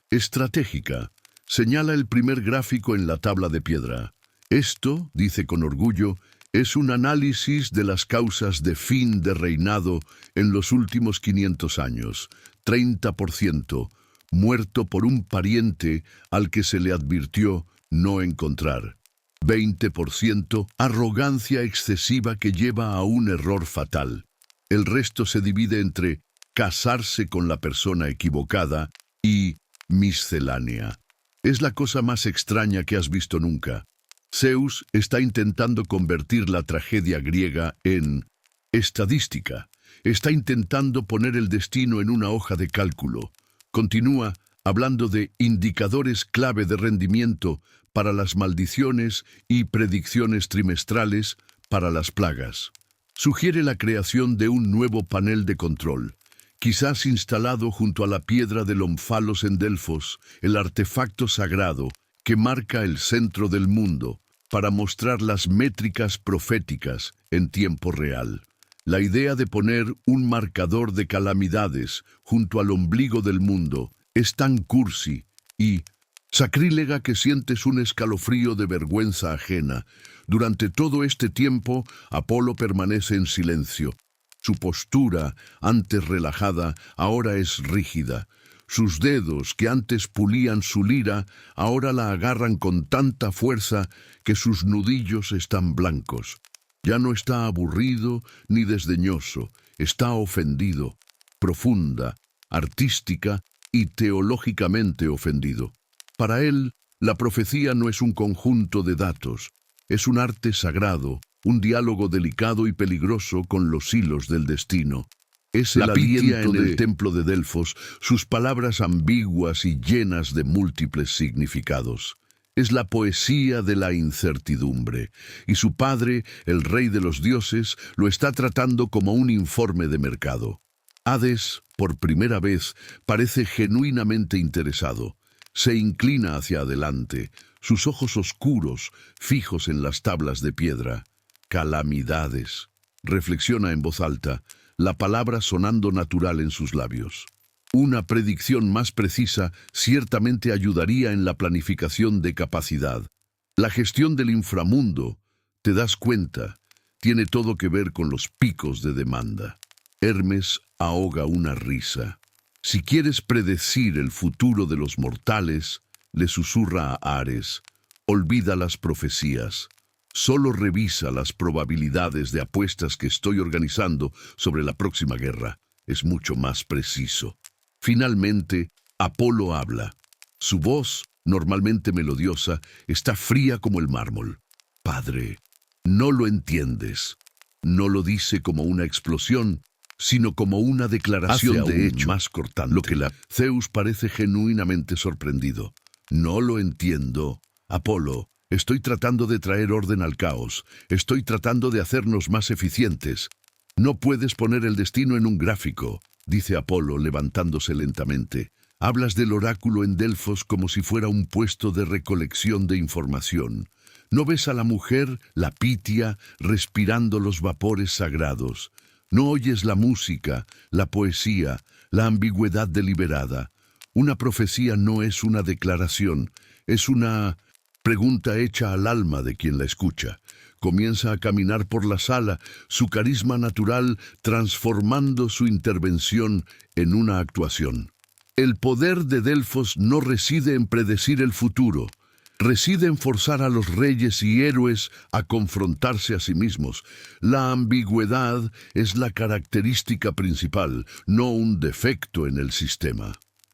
Estratégica. Señala el primer gráfico en la tabla de piedra. Esto, dice con orgullo, es un análisis de las causas de fin de reinado en los últimos 500 años. 30%, muerto por un pariente al que se le advirtió no encontrar. 20%, arrogancia excesiva que lleva a un error fatal. El resto se divide entre casarse con la persona equivocada y miscelánea. Es la cosa más extraña que has visto nunca. Zeus está intentando convertir la tragedia griega en estadística. Está intentando poner el destino en una hoja de cálculo. Continúa hablando de indicadores clave de rendimiento para las maldiciones y predicciones trimestrales para las plagas. Sugiere la creación de un nuevo panel de control, quizás instalado junto a la piedra del ómfalos en Delfos, el artefacto sagrado que marca el centro del mundo, para mostrar las métricas proféticas en tiempo real. La idea de poner un marcador de calamidades junto al ombligo del mundo es tan cursi y sacrílega que sientes un escalofrío de vergüenza ajena. Durante todo este tiempo, Apolo permanece en silencio. Su postura, antes relajada, ahora es rígida. Sus dedos, que antes pulían su lira, ahora la agarran con tanta fuerza que sus nudillos están blancos. Ya no está aburrido ni desdeñoso, está ofendido, profunda, artística y teológicamente ofendido. Para él, la profecía no es un conjunto de datos, es un arte sagrado, un diálogo delicado y peligroso con los hilos del destino. Es el aliento en el templo de Delfos, sus palabras ambiguas y llenas de múltiples significados. Es la poesía de la incertidumbre, y su padre, el rey de los dioses, lo está tratando como un informe de mercado. Hades, por primera vez, parece genuinamente interesado. Se inclina hacia adelante, sus ojos oscuros, fijos en las tablas de piedra. Calamidades. Reflexiona en voz alta, la palabra sonando natural en sus labios. Una predicción más precisa ciertamente ayudaría en la planificación de capacidad. La gestión del inframundo, te das cuenta, tiene todo que ver con los picos de demanda. Hermes ahoga una risa. Si quieres predecir el futuro de los mortales, le susurra a Ares, olvida las profecías. Solo revisa las probabilidades de apuestas que estoy organizando sobre la próxima guerra. Es mucho más preciso. Finalmente, Apolo habla. Su voz, normalmente melodiosa, está fría como el mármol. Padre, no lo entiendes. No lo dice como una explosión, sino como una declaración de hecho más cortante. Lo que Zeus parece genuinamente sorprendido. No lo entiendo. Apolo, estoy tratando de traer orden al caos. Estoy tratando de hacernos más eficientes. No puedes poner el destino en un gráfico, dice Apolo levantándose lentamente. Hablas del oráculo en Delfos como si fuera un puesto de recolección de información. ¿No ves a la mujer, la Pitia, respirando los vapores sagrados? ¿No oyes la música, la poesía, la ambigüedad deliberada? Una profecía no es una declaración, es una pregunta hecha al alma de quien la escucha. Comienza a caminar por la sala, su carisma natural transformando su intervención en una actuación. El poder de Delfos no reside en predecir el futuro, reside en forzar a los reyes y héroes a confrontarse a sí mismos. La ambigüedad es la característica principal, no un defecto en el sistema.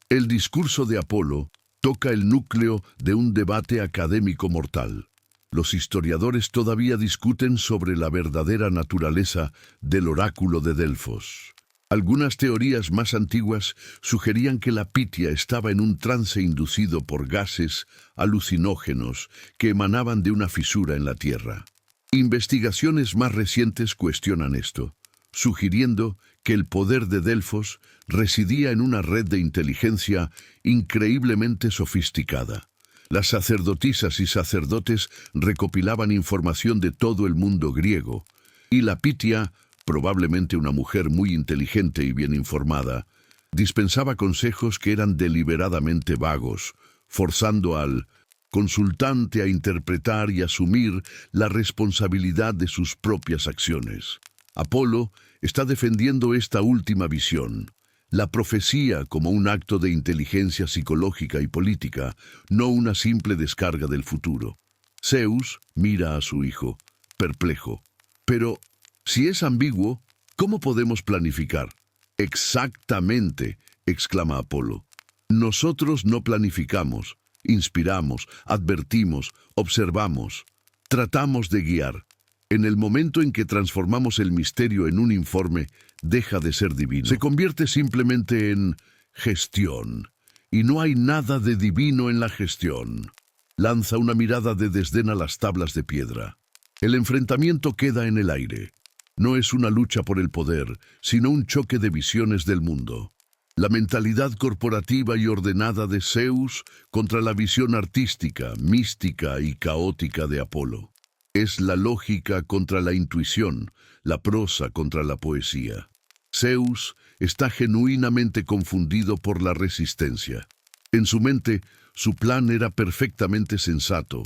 El discurso de Apolo toca el núcleo de un debate académico mortal. Los historiadores todavía discuten sobre la verdadera naturaleza del oráculo de Delfos. Algunas teorías más antiguas sugerían que la Pitia estaba en un trance inducido por gases alucinógenos que emanaban de una fisura en la tierra. Investigaciones más recientes cuestionan esto, sugiriendo que el poder de Delfos residía en una red de inteligencia increíblemente sofisticada. Las sacerdotisas y sacerdotes recopilaban información de todo el mundo griego, y la Pitia, probablemente una mujer muy inteligente y bien informada, dispensaba consejos que eran deliberadamente vagos, forzando al consultante a interpretar y asumir la responsabilidad de sus propias acciones. Apolo está defendiendo esta última visión, la profecía como un acto de inteligencia psicológica y política, no una simple descarga del futuro. Zeus mira a su hijo, perplejo. Pero si es ambiguo, ¿cómo podemos planificar? Exactamente, exclama Apolo. Nosotros no planificamos, inspiramos, advertimos, observamos, tratamos de guiar. En el momento en que transformamos el misterio en un informe, deja de ser divino. Se convierte simplemente en gestión. Y no hay nada de divino en la gestión. Lanza una mirada de desdén a las tablas de piedra. El enfrentamiento queda en el aire. No es una lucha por el poder, sino un choque de visiones del mundo. La mentalidad corporativa y ordenada de Zeus contra la visión artística, mística y caótica de Apolo. Es la lógica contra la intuición, la prosa contra la poesía. Zeus está genuinamente confundido por la resistencia. En su mente, su plan era perfectamente sensato,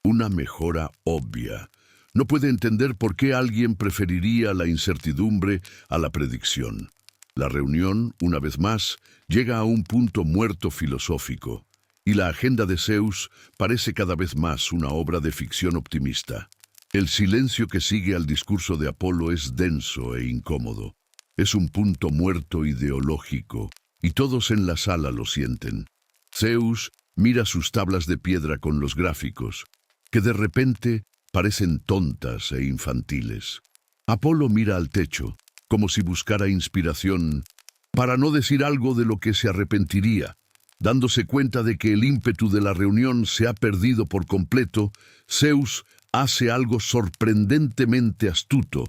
una mejora obvia. No puede entender por qué alguien preferiría la incertidumbre a la predicción. La reunión, una vez más, llega a un punto muerto filosófico, y la agenda de Zeus parece cada vez más una obra de ficción optimista. El silencio que sigue al discurso de Apolo es denso e incómodo. Es un punto muerto ideológico, y todos en la sala lo sienten. Zeus mira sus tablas de piedra con los gráficos, que de repente parecen tontas e infantiles. Apolo mira al techo, como si buscara inspiración, para no decir algo de lo que se arrepentiría. Dándose cuenta de que el ímpetu de la reunión se ha perdido por completo, Zeus hace algo sorprendentemente astuto.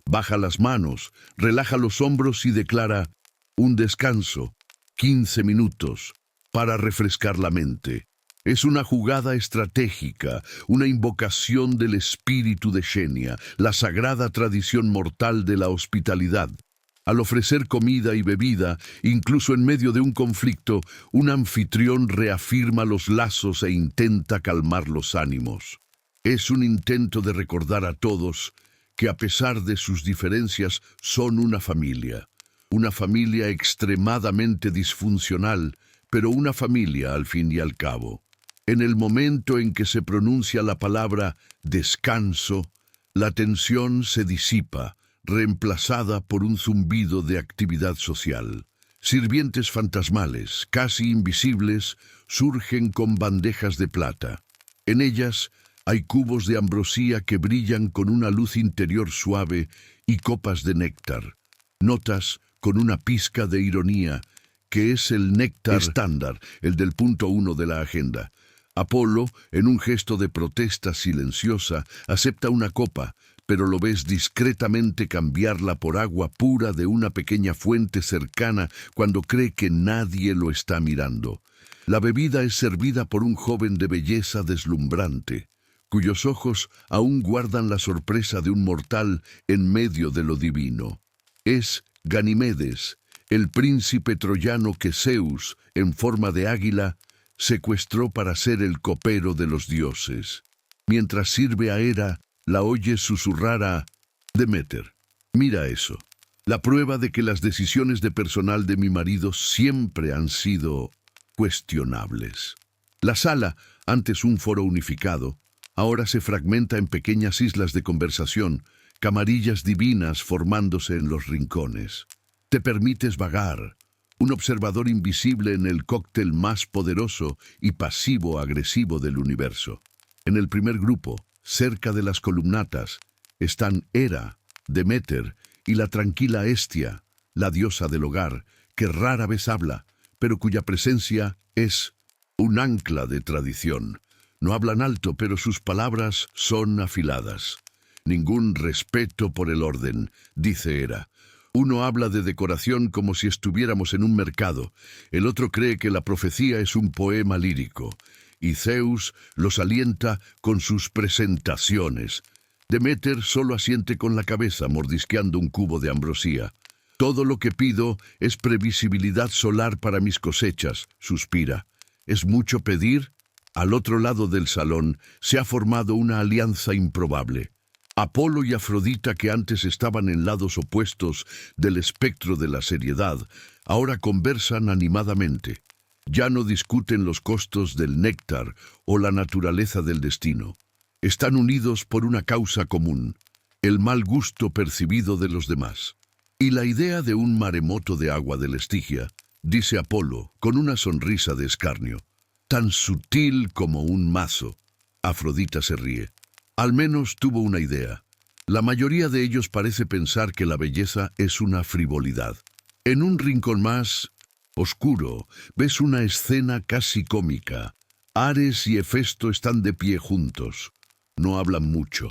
Baja las manos, relaja los hombros y declara un descanso, 15 minutos, para refrescar la mente. Es una jugada estratégica, una invocación del espíritu de Xenia, la sagrada tradición mortal de la hospitalidad. Al ofrecer comida y bebida, incluso en medio de un conflicto, un anfitrión reafirma los lazos e intenta calmar los ánimos. Es un intento de recordar a todos que a pesar de sus diferencias son una familia extremadamente disfuncional, pero una familia al fin y al cabo. En el momento en que se pronuncia la palabra descanso, la tensión se disipa, reemplazada por un zumbido de actividad social. Sirvientes fantasmales, casi invisibles, surgen con bandejas de plata. En ellas hay cubos de ambrosía que brillan con una luz interior suave y copas de néctar. Notas con una pizca de ironía, que es el néctar estándar, el del punto 1 de la agenda. Apolo, en un gesto de protesta silenciosa, acepta una copa, pero lo ves discretamente cambiarla por agua pura de una pequeña fuente cercana cuando cree que nadie lo está mirando. La bebida es servida por un joven de belleza deslumbrante, cuyos ojos aún guardan la sorpresa de un mortal en medio de lo divino. Es Ganimedes, el príncipe troyano que Zeus, en forma de águila, secuestró para ser el copero de los dioses. Mientras sirve a Hera, la oye susurrar a Deméter. Mira eso. La prueba de que las decisiones de personal de mi marido siempre han sido cuestionables. La sala, antes un foro unificado, ahora se fragmenta en pequeñas islas de conversación, camarillas divinas formándose en los rincones. Te permites vagar, un observador invisible en el cóctel más poderoso y pasivo-agresivo del universo. En el primer grupo, cerca de las columnatas, están Hera, Deméter y la tranquila Hestia, la diosa del hogar, que rara vez habla, pero cuya presencia es un ancla de tradición. No hablan alto, pero sus palabras son afiladas. Ningún respeto por el orden, dice Hera. Uno habla de decoración como si estuviéramos en un mercado. El otro cree que la profecía es un poema lírico. Y Zeus los alienta con sus presentaciones. Deméter solo asiente con la cabeza mordisqueando un cubo de ambrosía. Todo lo que pido es previsibilidad solar para mis cosechas, suspira. ¿Es mucho pedir? Al otro lado del salón se ha formado una alianza improbable. Apolo y Afrodita, que antes estaban en lados opuestos del espectro de la seriedad, ahora conversan animadamente. Ya no discuten los costos del néctar o la naturaleza del destino. Están unidos por una causa común, el mal gusto percibido de los demás. Y la idea de un maremoto de agua del Estigia, dice Apolo, con una sonrisa de escarnio, tan sutil como un mazo. Afrodita se ríe. Al menos tuvo una idea. La mayoría de ellos parece pensar que la belleza es una frivolidad. En un rincón más oscuro, ves una escena casi cómica. Ares y Hefesto están de pie juntos. No hablan mucho.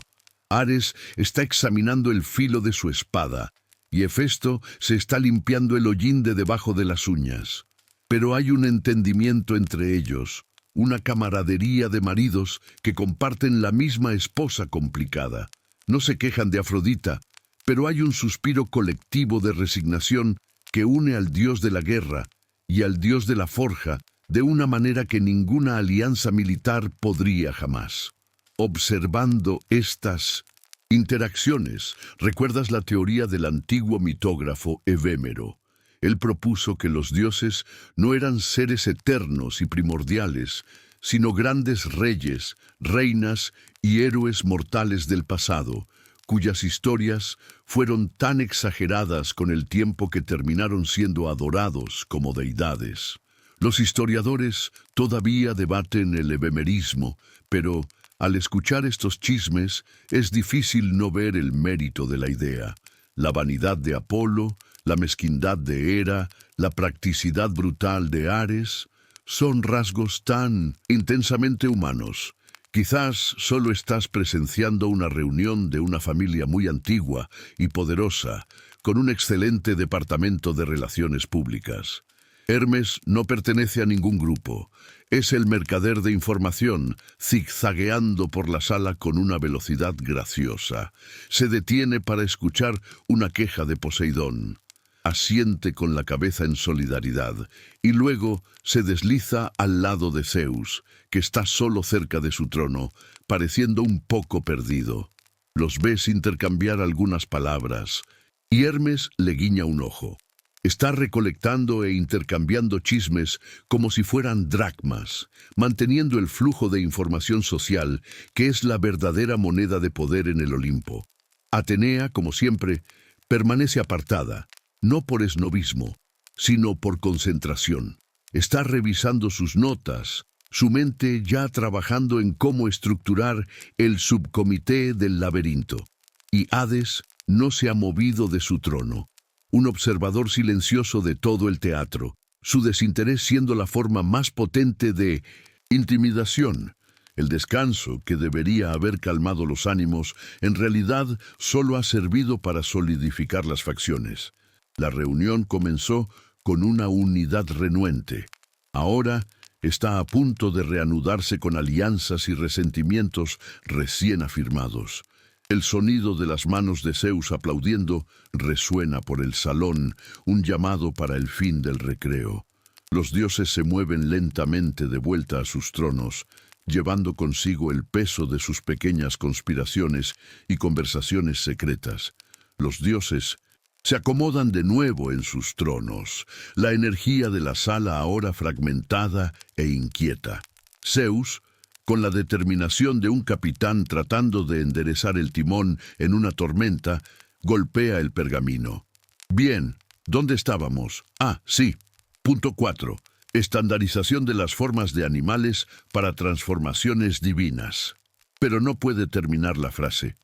Ares está examinando el filo de su espada y Hefesto se está limpiando el hollín de debajo de las uñas. Pero hay un entendimiento entre ellos, una camaradería de maridos que comparten la misma esposa complicada. No se quejan de Afrodita, pero hay un suspiro colectivo de resignación que une al dios de la guerra y al dios de la forja de una manera que ninguna alianza militar podría jamás. Observando estas interacciones, ¿recuerdas la teoría del antiguo mitógrafo Evémero? Él propuso que los dioses no eran seres eternos y primordiales, sino grandes reyes, reinas y héroes mortales del pasado, cuyas historias fueron tan exageradas con el tiempo que terminaron siendo adorados como deidades. Los historiadores todavía debaten el evemerismo, pero al escuchar estos chismes es difícil no ver el mérito de la idea. La vanidad de Apolo, la mezquindad de Hera, la practicidad brutal de Ares, son rasgos tan intensamente humanos. Quizás solo estás presenciando una reunión de una familia muy antigua y poderosa, con un excelente departamento de relaciones públicas. Hermes no pertenece a ningún grupo. Es el mercader de información, zigzagueando por la sala con una velocidad graciosa. Se detiene para escuchar una queja de Poseidón. Asiente con la cabeza en solidaridad, y luego se desliza al lado de Zeus, que está solo cerca de su trono, pareciendo un poco perdido. Los ves intercambiar algunas palabras, y Hermes le guiña un ojo. Está recolectando e intercambiando chismes como si fueran dracmas, manteniendo el flujo de información social, que es la verdadera moneda de poder en el Olimpo. Atenea, como siempre, permanece apartada, no por esnobismo, sino por concentración. Está revisando sus notas, su mente ya trabajando en cómo estructurar el subcomité del laberinto. Y Hades no se ha movido de su trono, un observador silencioso de todo el teatro, su desinterés siendo la forma más potente de intimidación. El descanso, que debería haber calmado los ánimos, en realidad solo ha servido para solidificar las facciones. La reunión comenzó con una unidad renuente. Ahora está a punto de reanudarse con alianzas y resentimientos recién afirmados. El sonido de las manos de Zeus aplaudiendo resuena por el salón, un llamado para el fin del recreo. Los dioses se mueven lentamente de vuelta a sus tronos, llevando consigo el peso de sus pequeñas conspiraciones y conversaciones secretas. Los dioses se acomodan de nuevo en sus tronos, la energía de la sala ahora fragmentada e inquieta. Zeus, con la determinación de un capitán tratando de enderezar el timón en una tormenta, golpea el pergamino. Bien, ¿dónde estábamos? Sí. Punto 4. Estandarización de las formas de animales para transformaciones divinas. Pero no puede terminar la frase.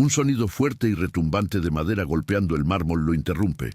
Un sonido fuerte y retumbante de madera golpeando el mármol lo interrumpe.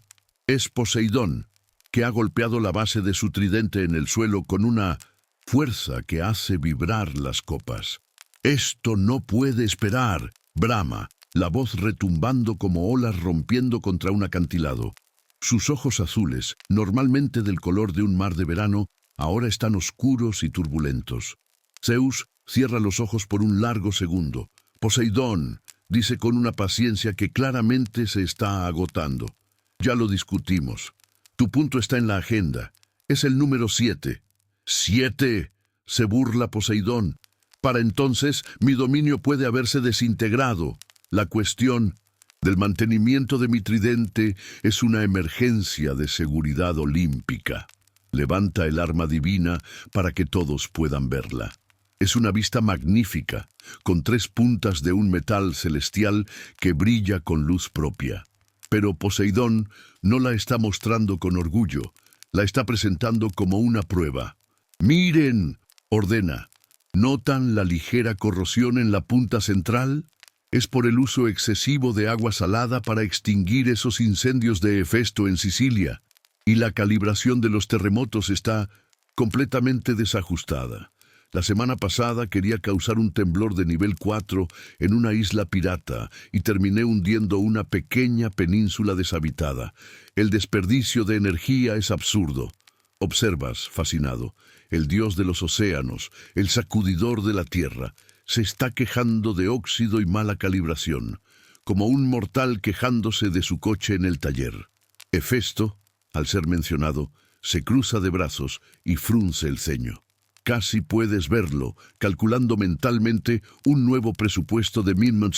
Es Poseidón, que ha golpeado la base de su tridente en el suelo con una fuerza que hace vibrar las copas. «Esto no puede esperar», brama, la voz retumbando como olas rompiendo contra un acantilado. Sus ojos azules, normalmente del color de un mar de verano, ahora están oscuros y turbulentos. Zeus cierra los ojos por un largo segundo. «Poseidón», dice con una paciencia que claramente se está agotando. «Ya lo discutimos. Tu punto está en la agenda. Es el número 7. «¡7!», se burla Poseidón. «Para entonces, mi dominio puede haberse desintegrado. La cuestión del mantenimiento de mi tridente es una emergencia de seguridad olímpica». Levanta el arma divina para que todos puedan verla. Es una vista magnífica, con 3 puntas de un metal celestial que brilla con luz propia. Pero Poseidón no la está mostrando con orgullo, la está presentando como una prueba. «¡Miren!», ordena. ¿Notan la ligera corrosión en la punta central? Es por el uso excesivo de agua salada para extinguir esos incendios de Hefesto en Sicilia. Y la calibración de los terremotos está completamente desajustada. La semana pasada quería causar un temblor de nivel 4 en una isla pirata y terminé hundiendo una pequeña península deshabitada. El desperdicio de energía es absurdo. Observas, fascinado, el dios de los océanos, el sacudidor de la tierra, se está quejando de óxido y mala calibración, como un mortal quejándose de su coche en el taller. Hefesto, al ser mencionado, se cruza de brazos y frunce el ceño. Casi puedes verlo, calculando mentalmente un nuevo presupuesto de Minmont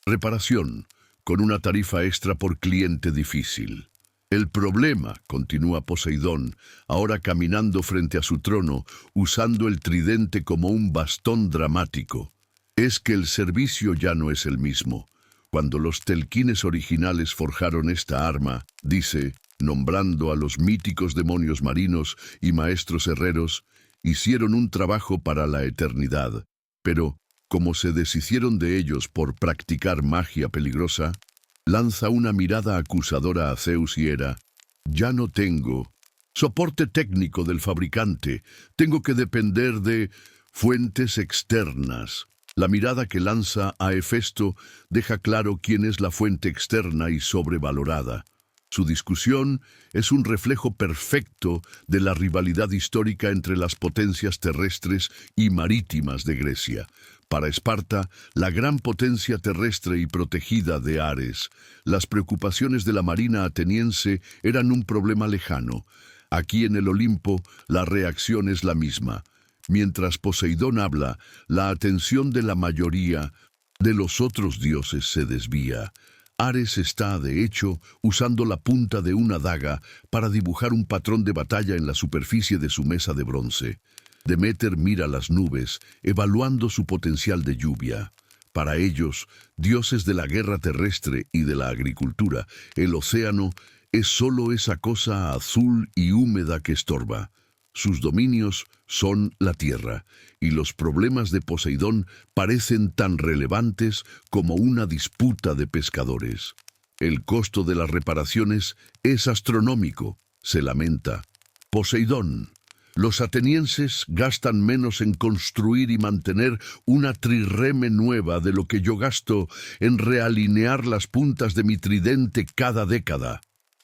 reparación, con una tarifa extra por cliente difícil. El problema, continúa Poseidón, ahora caminando frente a su trono, usando el tridente como un bastón dramático, es que el servicio ya no es el mismo. Cuando los telquines originales forjaron esta arma, dice, nombrando a los míticos demonios marinos y maestros herreros, hicieron un trabajo para la eternidad, pero, como se deshicieron de ellos por practicar magia peligrosa, lanza una mirada acusadora a Zeus y Hera. Ya no tengo soporte técnico del fabricante, tengo que depender de fuentes externas. La mirada que lanza a Hefesto deja claro quién es la fuente externa y sobrevalorada. Su discusión es un reflejo perfecto de la rivalidad histórica entre las potencias terrestres y marítimas de Grecia. Para Esparta, la gran potencia terrestre y protegida de Ares, las preocupaciones de la marina ateniense eran un problema lejano. Aquí en el Olimpo, la reacción es la misma. Mientras Poseidón habla, la atención de la mayoría de los otros dioses se desvía. Ares está, de hecho, usando la punta de una daga para dibujar un patrón de batalla en la superficie de su mesa de bronce. Deméter mira las nubes, evaluando su potencial de lluvia. Para ellos, dioses de la guerra terrestre y de la agricultura, el océano es solo esa cosa azul y húmeda que estorba. Sus dominios son la tierra, y los problemas de Poseidón parecen tan relevantes como una disputa de pescadores. El costo de las reparaciones es astronómico, se lamenta. Poseidón. Los atenienses gastan menos en construir y mantener una trireme nueva de lo que yo gasto en realinear las puntas de mi tridente cada década.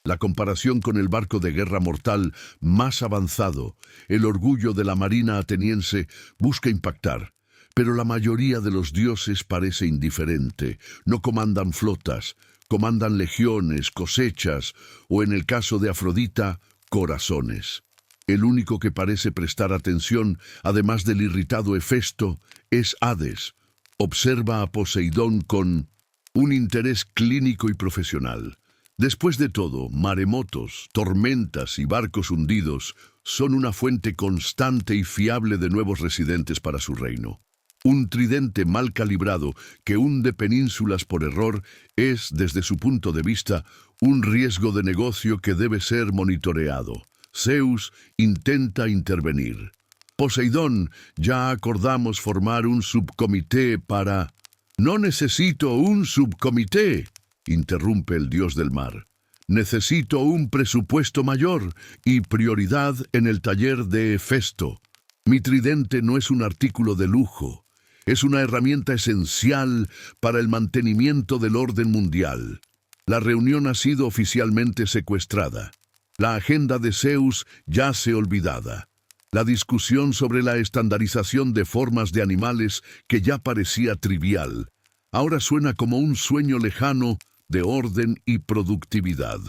La comparación con el barco de guerra mortal más avanzado, el orgullo de la marina ateniense, busca impactar. Pero la mayoría de los dioses parece indiferente. No comandan flotas, comandan legiones, cosechas, o en el caso de Afrodita, corazones. El único que parece prestar atención, además del irritado Hefesto, es Hades. Observa a Poseidón con un interés clínico y profesional. Después de todo, maremotos, tormentas y barcos hundidos son una fuente constante y fiable de nuevos residentes para su reino. Un tridente mal calibrado que hunde penínsulas por error es, desde su punto de vista, un riesgo de negocio que debe ser monitoreado. Zeus intenta intervenir. Poseidón, ya acordamos formar un subcomité para... No necesito un subcomité, interrumpe el dios del mar. Necesito un presupuesto mayor y prioridad en el taller de Hefesto. Mi tridente no es un artículo de lujo, es una herramienta esencial para el mantenimiento del orden mundial. La reunión ha sido oficialmente secuestrada. La agenda de Zeus yace olvidada. La discusión sobre la estandarización de formas de animales que ya parecía trivial, ahora suena como un sueño lejano de orden y productividad.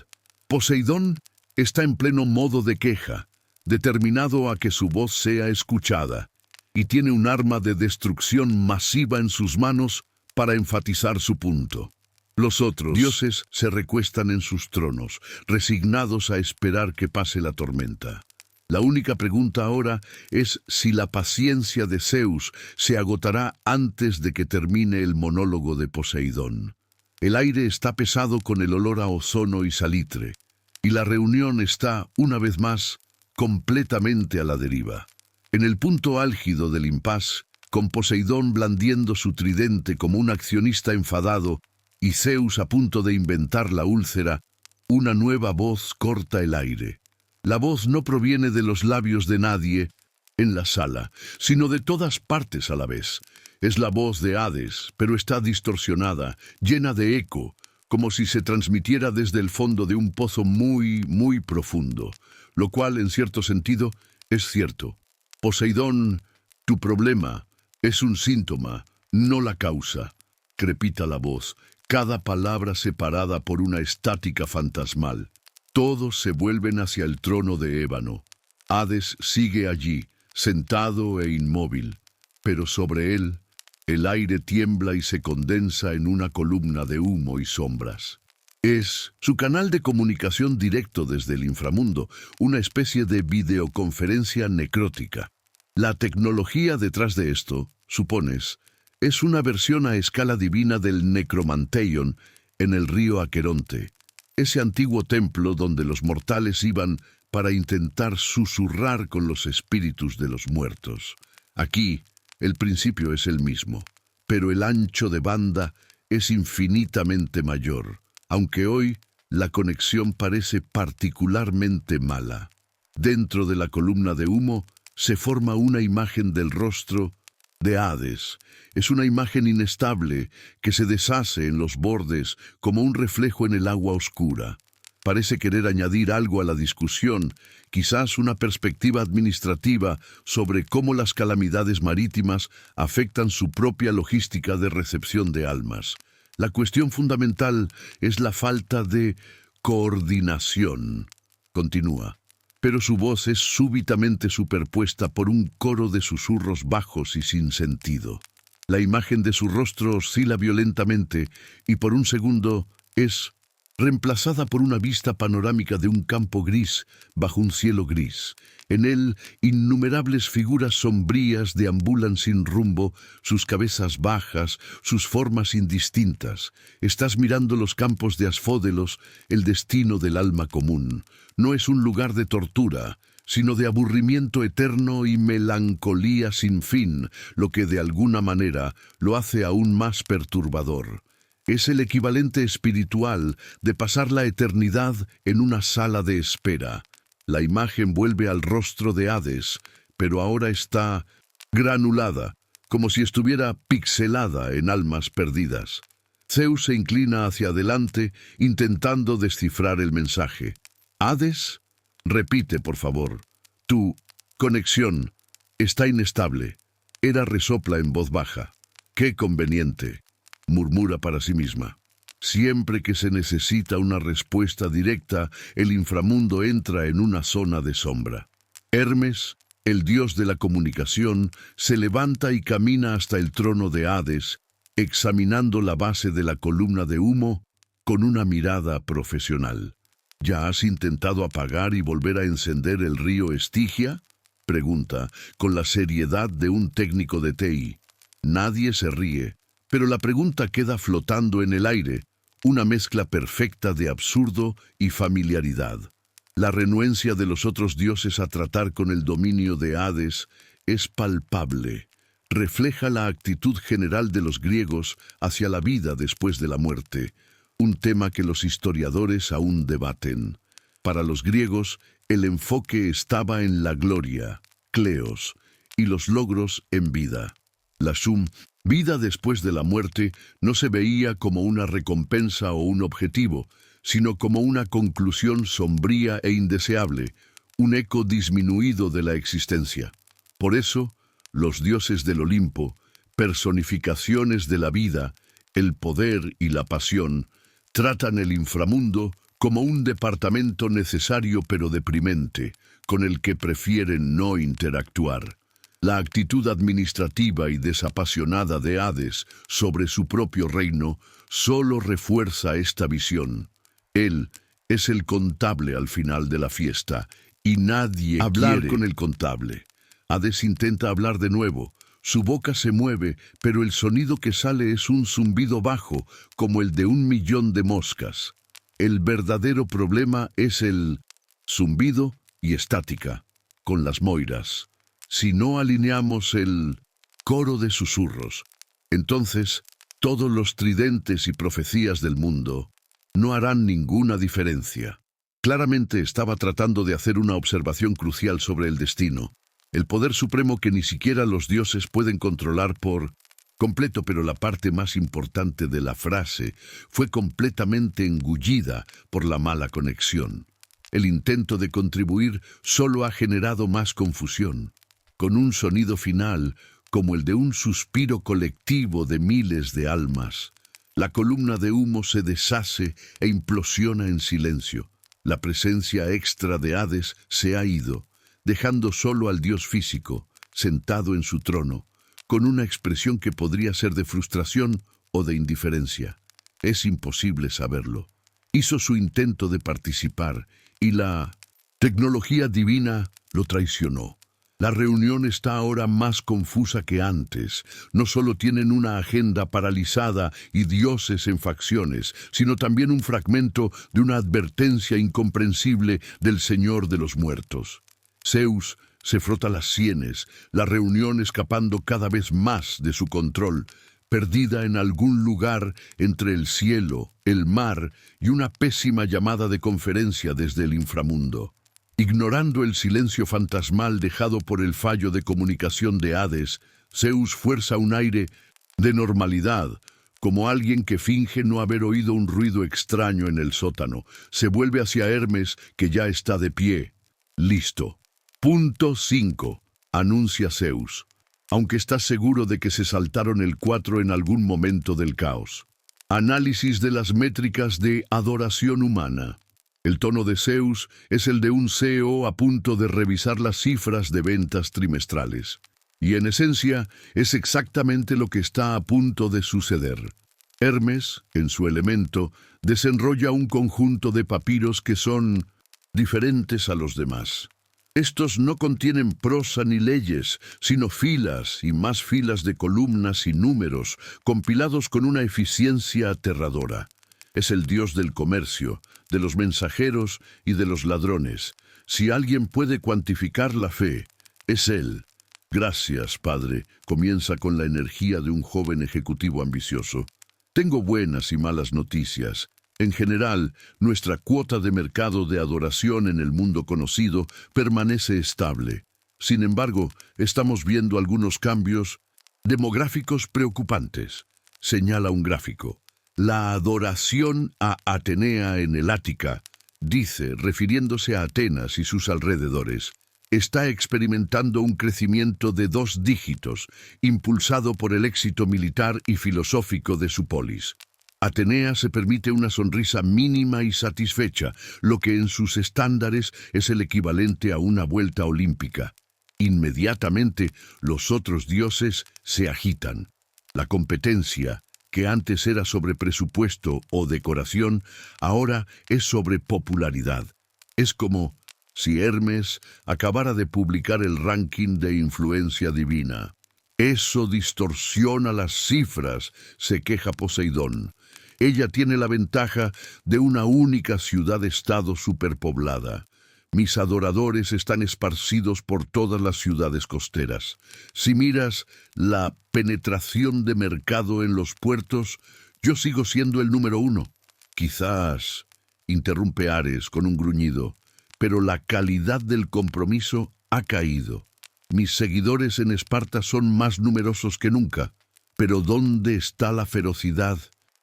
Poseidón está en pleno modo de queja, determinado a que su voz sea escuchada, y tiene un arma de destrucción masiva en sus manos para enfatizar su punto. Los otros dioses se recuestan en sus tronos, resignados a esperar que pase la tormenta. La única pregunta ahora es si la paciencia de Zeus se agotará antes de que termine el monólogo de Poseidón. El aire está pesado con el olor a ozono y salitre, y la reunión está, una vez más, completamente a la deriva. En el punto álgido del impas, con Poseidón blandiendo su tridente como un accionista enfadado y Zeus a punto de inventar la úlcera, una nueva voz corta el aire. La voz no proviene de los labios de nadie, en la sala, sino de todas partes a la vez. Es la voz de Hades, pero está distorsionada, llena de eco, como si se transmitiera desde el fondo de un pozo muy, muy profundo, lo cual, en cierto sentido, es cierto. Poseidón, tu problema es un síntoma, no la causa. Crepita la voz, cada palabra separada por una estática fantasmal. Todos se vuelven hacia el trono de ébano. Hades sigue allí, sentado e inmóvil, pero sobre él el aire tiembla y se condensa en una columna de humo y sombras. Es su canal de comunicación directo desde el inframundo, una especie de videoconferencia necrótica. La tecnología detrás de esto, supones, es una versión a escala divina del Necromanteion en el río Aqueronte, ese antiguo templo donde los mortales iban para intentar susurrar con los espíritus de los muertos. Aquí, el principio es el mismo, pero el ancho de banda es infinitamente mayor, aunque hoy la conexión parece particularmente mala. Dentro de la columna de humo se forma una imagen del rostro de Hades. Es una imagen inestable que se deshace en los bordes como un reflejo en el agua oscura. Parece querer añadir algo a la discusión, quizás una perspectiva administrativa sobre cómo las calamidades marítimas afectan su propia logística de recepción de almas. La cuestión fundamental es la falta de coordinación. Continúa, pero su voz es súbitamente superpuesta por un coro de susurros bajos y sin sentido. La imagen de su rostro oscila violentamente y por un segundo es reemplazada por una vista panorámica de un campo gris bajo un cielo gris. En él, innumerables figuras sombrías deambulan sin rumbo, sus cabezas bajas, sus formas indistintas. Estás mirando los campos de Asfódelos, el destino del alma común. No es un lugar de tortura, sino de aburrimiento eterno y melancolía sin fin, lo que de alguna manera lo hace aún más perturbador. Es el equivalente espiritual de pasar la eternidad en una sala de espera. La imagen vuelve al rostro de Hades, pero ahora está granulada, como si estuviera pixelada en almas perdidas. Zeus se inclina hacia adelante, intentando descifrar el mensaje. «Hades, repite, por favor. Tu conexión está inestable». Hera resopla en voz baja. «Qué conveniente», murmura para sí misma. Siempre que se necesita una respuesta directa, el inframundo entra en una zona de sombra. Hermes, el dios de la comunicación, se levanta y camina hasta el trono de Hades, examinando la base de la columna de humo con una mirada profesional. ¿Ya has intentado apagar y volver a encender el río Estigia?, pregunta, con la seriedad de un técnico de TI. Nadie se ríe, pero la pregunta queda flotando en el aire, una mezcla perfecta de absurdo y familiaridad. La renuencia de los otros dioses a tratar con el dominio de Hades es palpable. Refleja la actitud general de los griegos hacia la vida después de la muerte, un tema que los historiadores aún debaten. Para los griegos, el enfoque estaba en la gloria, kleos, y los logros en vida. La vida después de la muerte no se veía como una recompensa o un objetivo, sino como una conclusión sombría e indeseable, un eco disminuido de la existencia. Por eso, los dioses del Olimpo, personificaciones de la vida, el poder y la pasión, tratan el inframundo como un departamento necesario pero deprimente, con el que prefieren no interactuar. La actitud administrativa y desapasionada de Hades sobre su propio reino solo refuerza esta visión. Él es el contable al final de la fiesta, y nadie quiere con el contable. Hades intenta hablar de nuevo. Su boca se mueve, pero el sonido que sale es un zumbido bajo, como el de 1.000.000 de moscas. El verdadero problema es el zumbido y estática, con las moiras. Si no alineamos el coro de susurros, entonces todos los tridentes y profecías del mundo no harán ninguna diferencia. Claramente estaba tratando de hacer una observación crucial sobre el destino. El poder supremo que ni siquiera los dioses pueden controlar por completo, pero la parte más importante de la frase fue completamente engullida por la mala conexión. El intento de contribuir solo ha generado más confusión, con un sonido final como el de un suspiro colectivo de miles de almas. La columna de humo se deshace e implosiona en silencio. La presencia extra de Hades se ha ido, dejando solo al dios físico, sentado en su trono, con una expresión que podría ser de frustración o de indiferencia. Es imposible saberlo. Hizo su intento de participar y la tecnología divina lo traicionó. La reunión está ahora más confusa que antes. No solo tienen una agenda paralizada y dioses en facciones, sino también un fragmento de una advertencia incomprensible del Señor de los muertos. Zeus se frota las sienes, la reunión escapando cada vez más de su control, perdida en algún lugar entre el cielo, el mar y una pésima llamada de conferencia desde el inframundo. Ignorando el silencio fantasmal dejado por el fallo de comunicación de Hades, Zeus fuerza un aire de normalidad, como alguien que finge no haber oído un ruido extraño en el sótano. Se vuelve hacia Hermes, que ya está de pie. Listo. Punto 5. Anuncia Zeus. Aunque estás seguro de que se saltaron el 4 en algún momento del caos. Análisis de las métricas de adoración humana. El tono de Zeus es el de un CEO a punto de revisar las cifras de ventas trimestrales. Y en esencia es exactamente lo que está a punto de suceder. Hermes, en su elemento, desenrolla un conjunto de papiros que son diferentes a los demás. Estos no contienen prosa ni leyes, sino filas y más filas de columnas y números, compilados con una eficiencia aterradora. Es el dios del comercio, de los mensajeros y de los ladrones. Si alguien puede cuantificar la fe, es él. Gracias, padre, comienza con la energía de un joven ejecutivo ambicioso. Tengo buenas y malas noticias. En general, nuestra cuota de mercado de adoración en el mundo conocido permanece estable. Sin embargo, estamos viendo algunos cambios demográficos preocupantes. Señala un gráfico. La adoración a Atenea en el Ática, dice, refiriéndose a Atenas y sus alrededores, está experimentando un crecimiento de 2 dígitos, impulsado por el éxito militar y filosófico de su polis. Atenea se permite una sonrisa mínima y satisfecha, lo que en sus estándares es el equivalente a una vuelta olímpica. Inmediatamente, los otros dioses se agitan. La competencia, que antes era sobre presupuesto o decoración, ahora es sobre popularidad. Es como si Hermes acabara de publicar el ranking de influencia divina. Eso distorsiona las cifras, se queja Poseidón. Ella tiene la ventaja de una única ciudad-estado superpoblada. Mis adoradores están esparcidos por todas las ciudades costeras. Si miras la penetración de mercado en los puertos, yo sigo siendo el número 1. Quizás, interrumpe Ares con un gruñido, pero la calidad del compromiso ha caído. Mis seguidores en Esparta son más numerosos que nunca. Pero ¿dónde está la ferocidad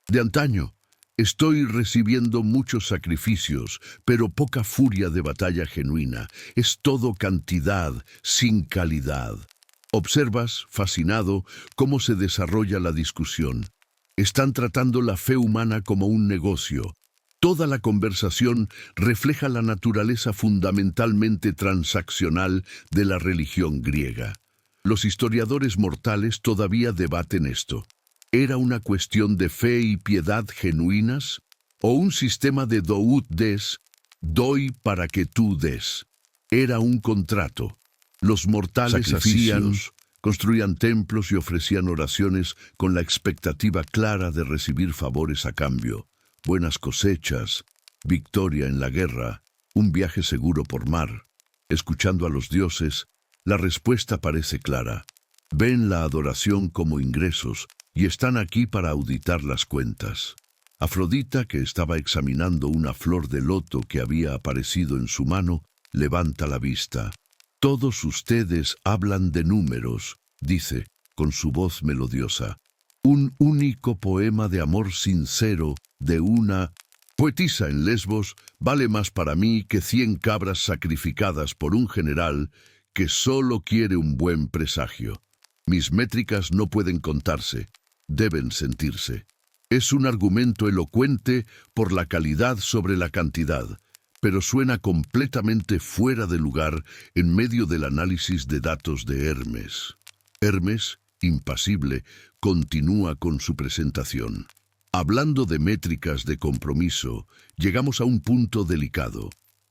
de antaño? Estoy recibiendo muchos sacrificios, pero poca furia de batalla genuina. Es todo cantidad, sin calidad. Observas, fascinado, cómo se desarrolla la discusión. Están tratando la fe humana como un negocio. Toda la conversación refleja la naturaleza fundamentalmente transaccional de la religión griega. Los historiadores mortales todavía debaten esto. ¿Era una cuestión de fe y piedad genuinas? ¿O un sistema de doud des, doy para que tú des? Era un contrato. Los mortales construían templos y ofrecían oraciones con la expectativa clara de recibir favores a cambio. Buenas cosechas, victoria en la guerra, un viaje seguro por mar. Escuchando a los dioses, la respuesta parece clara. Ven la adoración como ingresos y están aquí para auditar las cuentas. Afrodita, que estaba examinando una flor de loto que había aparecido en su mano, levanta la vista. Todos ustedes hablan de números, dice, con su voz melodiosa. Un único poema de amor sincero de una poetisa en Lesbos vale más para mí que 100 cabras sacrificadas por un general que solo quiere un buen presagio. Mis métricas no pueden contarse, deben sentirse. Es un argumento elocuente por la calidad sobre la cantidad, pero suena completamente fuera de lugar en medio del análisis de datos de Hermes. Hermes, impasible, continúa con su presentación. Hablando de métricas de compromiso, llegamos a un punto delicado.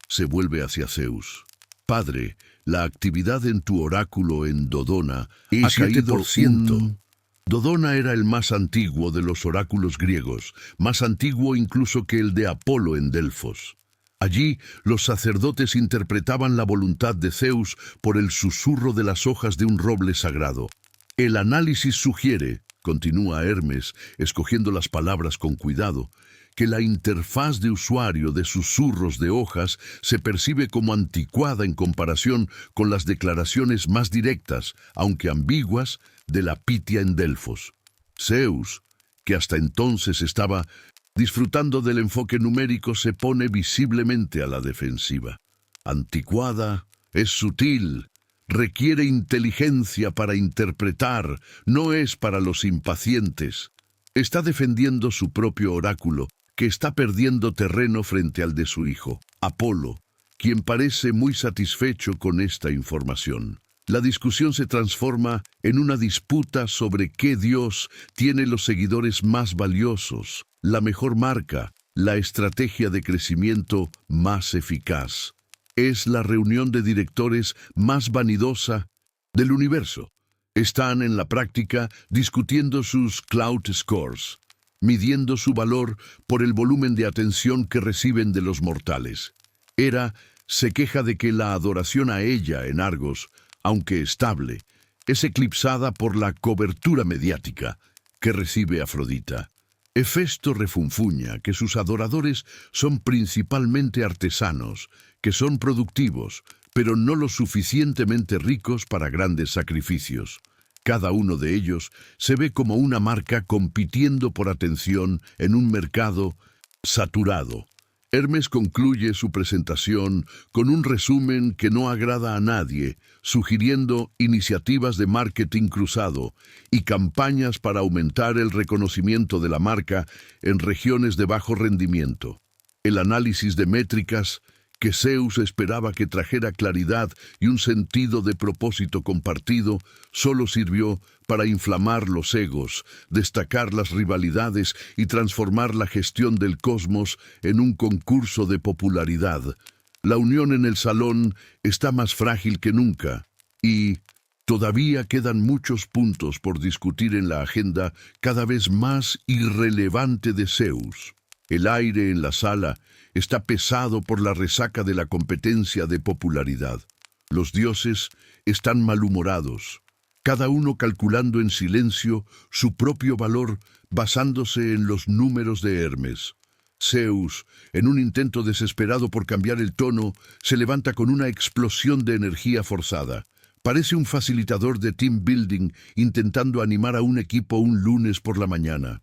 Se vuelve hacia Zeus. Padre, la actividad en tu oráculo en Dodona ha caído 7%. Dodona era el más antiguo de los oráculos griegos, más antiguo incluso que el de Apolo en Delfos. Allí, los sacerdotes interpretaban la voluntad de Zeus por el susurro de las hojas de un roble sagrado. El análisis sugiere, continúa Hermes, escogiendo las palabras con cuidado, que la interfaz de usuario de susurros de hojas se percibe como anticuada en comparación con las declaraciones más directas, aunque ambiguas, de la Pitia en Delfos. Zeus, que hasta entonces estaba disfrutando del enfoque numérico, se pone visiblemente a la defensiva. Anticuada, es sutil, requiere inteligencia para interpretar, no es para los impacientes. Está defendiendo su propio oráculo, que está perdiendo terreno frente al de su hijo, Apolo, quien parece muy satisfecho con esta información. La discusión se transforma en una disputa sobre qué dios tiene los seguidores más valiosos, la mejor marca, la estrategia de crecimiento más eficaz. Es la reunión de directores más vanidosa del universo. Están en la práctica discutiendo sus cloud scores, midiendo su valor por el volumen de atención que reciben de los mortales. Hera se queja de que la adoración a ella en Argos, aunque estable, es eclipsada por la cobertura mediática que recibe Afrodita. Hefesto refunfuña que sus adoradores son principalmente artesanos, que son productivos, pero no lo suficientemente ricos para grandes sacrificios. Cada uno de ellos se ve como una marca compitiendo por atención en un mercado saturado. Hermes concluye su presentación con un resumen que no agrada a nadie, sugiriendo iniciativas de marketing cruzado y campañas para aumentar el reconocimiento de la marca en regiones de bajo rendimiento. El análisis de métricas que Zeus esperaba que trajera claridad y un sentido de propósito compartido, solo sirvió para inflamar los egos, destacar las rivalidades y transformar la gestión del cosmos en un concurso de popularidad. La unión en el salón está más frágil que nunca y todavía quedan muchos puntos por discutir en la agenda cada vez más irrelevante de Zeus. El aire en la sala está pesado por la resaca de la competencia de popularidad. Los dioses están malhumorados, cada uno calculando en silencio su propio valor basándose en los números de Hermes. Zeus, en un intento desesperado por cambiar el tono, se levanta con una explosión de energía forzada. Parece un facilitador de team building intentando animar a un equipo un lunes por la mañana.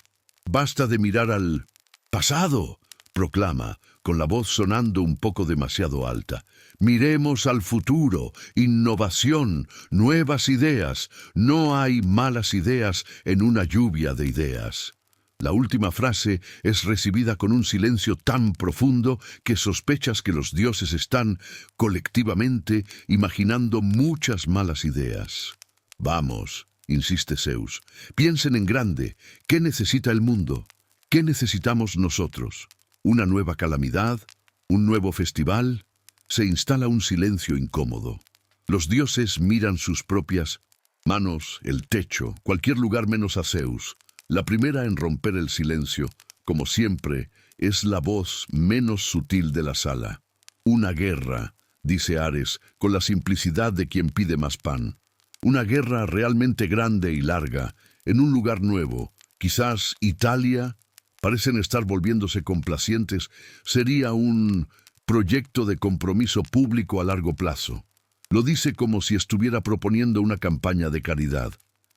Basta de mirar al pasado, proclama, con la voz sonando un poco demasiado alta. Miremos al futuro, innovación, nuevas ideas. No hay malas ideas en una lluvia de ideas. La última frase es recibida con un silencio tan profundo que sospechas que los dioses están, colectivamente, imaginando muchas malas ideas. Vamos, insiste Zeus, piensen en grande. ¿Qué necesita el mundo? ¿Qué necesitamos nosotros? ¿Una nueva calamidad? ¿Un nuevo festival? Se instala un silencio incómodo. Los dioses miran sus propias manos, el techo, cualquier lugar menos a Zeus. La primera en romper el silencio, como siempre, es la voz menos sutil de la sala. Una guerra, dice Ares, con la simplicidad de quien pide más pan. Una guerra realmente grande y larga, en un lugar nuevo, quizás Italia. Parecen estar volviéndose complacientes. Sería un proyecto de compromiso público a largo plazo. Lo dice como si estuviera proponiendo una campaña de caridad.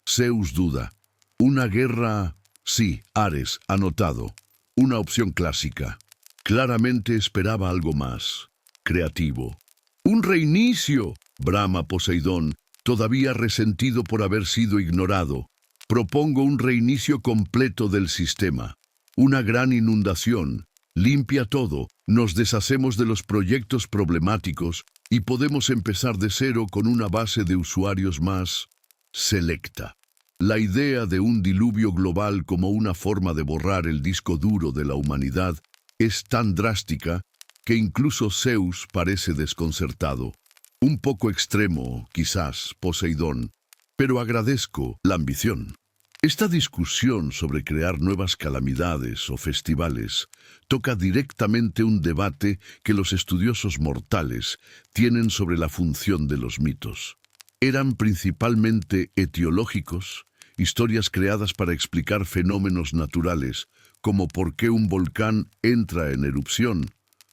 Zeus duda. Una guerra... Sí, Ares, anotado. Una opción clásica. Claramente esperaba algo más. Creativo. ¡Un reinicio!, brama Poseidón, todavía resentido por haber sido ignorado. Propongo un reinicio completo del sistema. Una gran inundación. Limpia todo, nos deshacemos de los proyectos problemáticos y podemos empezar de cero con una base de usuarios más selecta. La idea de un diluvio global como una forma de borrar el disco duro de la humanidad es tan drástica que incluso Zeus parece desconcertado. Un poco extremo, quizás, Poseidón, pero agradezco la ambición. Esta discusión sobre crear nuevas calamidades o festivales toca directamente un debate que los estudiosos mortales tienen sobre la función de los mitos. Eran principalmente etiológicos, historias creadas para explicar fenómenos naturales, como por qué un volcán entra en erupción,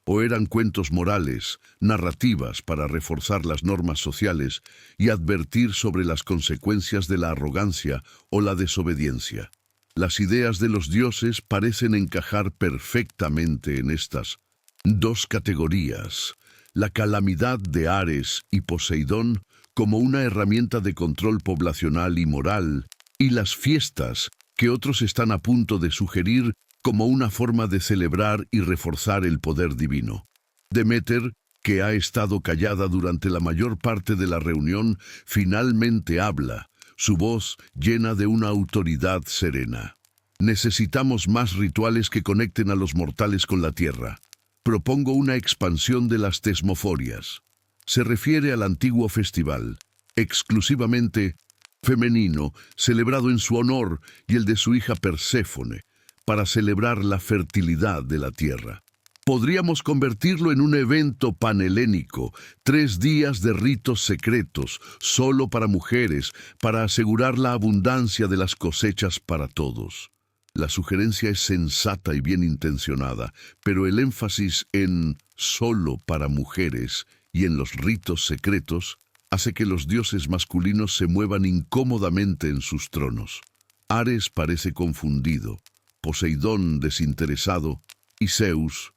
o eran cuentos morales, narrativas para reforzar las normas sociales y advertir sobre las consecuencias de la arrogancia o la desobediencia. Las ideas de los dioses parecen encajar perfectamente en estas dos categorías: la calamidad de Ares y Poseidón como una herramienta de control poblacional y moral, y las fiestas que otros están a punto de sugerir como una forma de celebrar y reforzar el poder divino. Deméter, que ha estado callada durante la mayor parte de la reunión, finalmente habla, su voz llena de una autoridad serena. Necesitamos más rituales que conecten a los mortales con la tierra. Propongo una expansión de las tesmoforias. Se refiere al antiguo festival, exclusivamente femenino, celebrado en su honor y el de su hija Perséfone, para celebrar la fertilidad de la tierra. Podríamos convertirlo en un evento panhelénico, 3 días de ritos secretos, solo para mujeres, para asegurar la abundancia de las cosechas para todos. La sugerencia es sensata y bien intencionada, pero el énfasis en solo para mujeres y en los ritos secretos hace que los dioses masculinos se muevan incómodamente en sus tronos. Ares parece confundido, Poseidón desinteresado y Zeus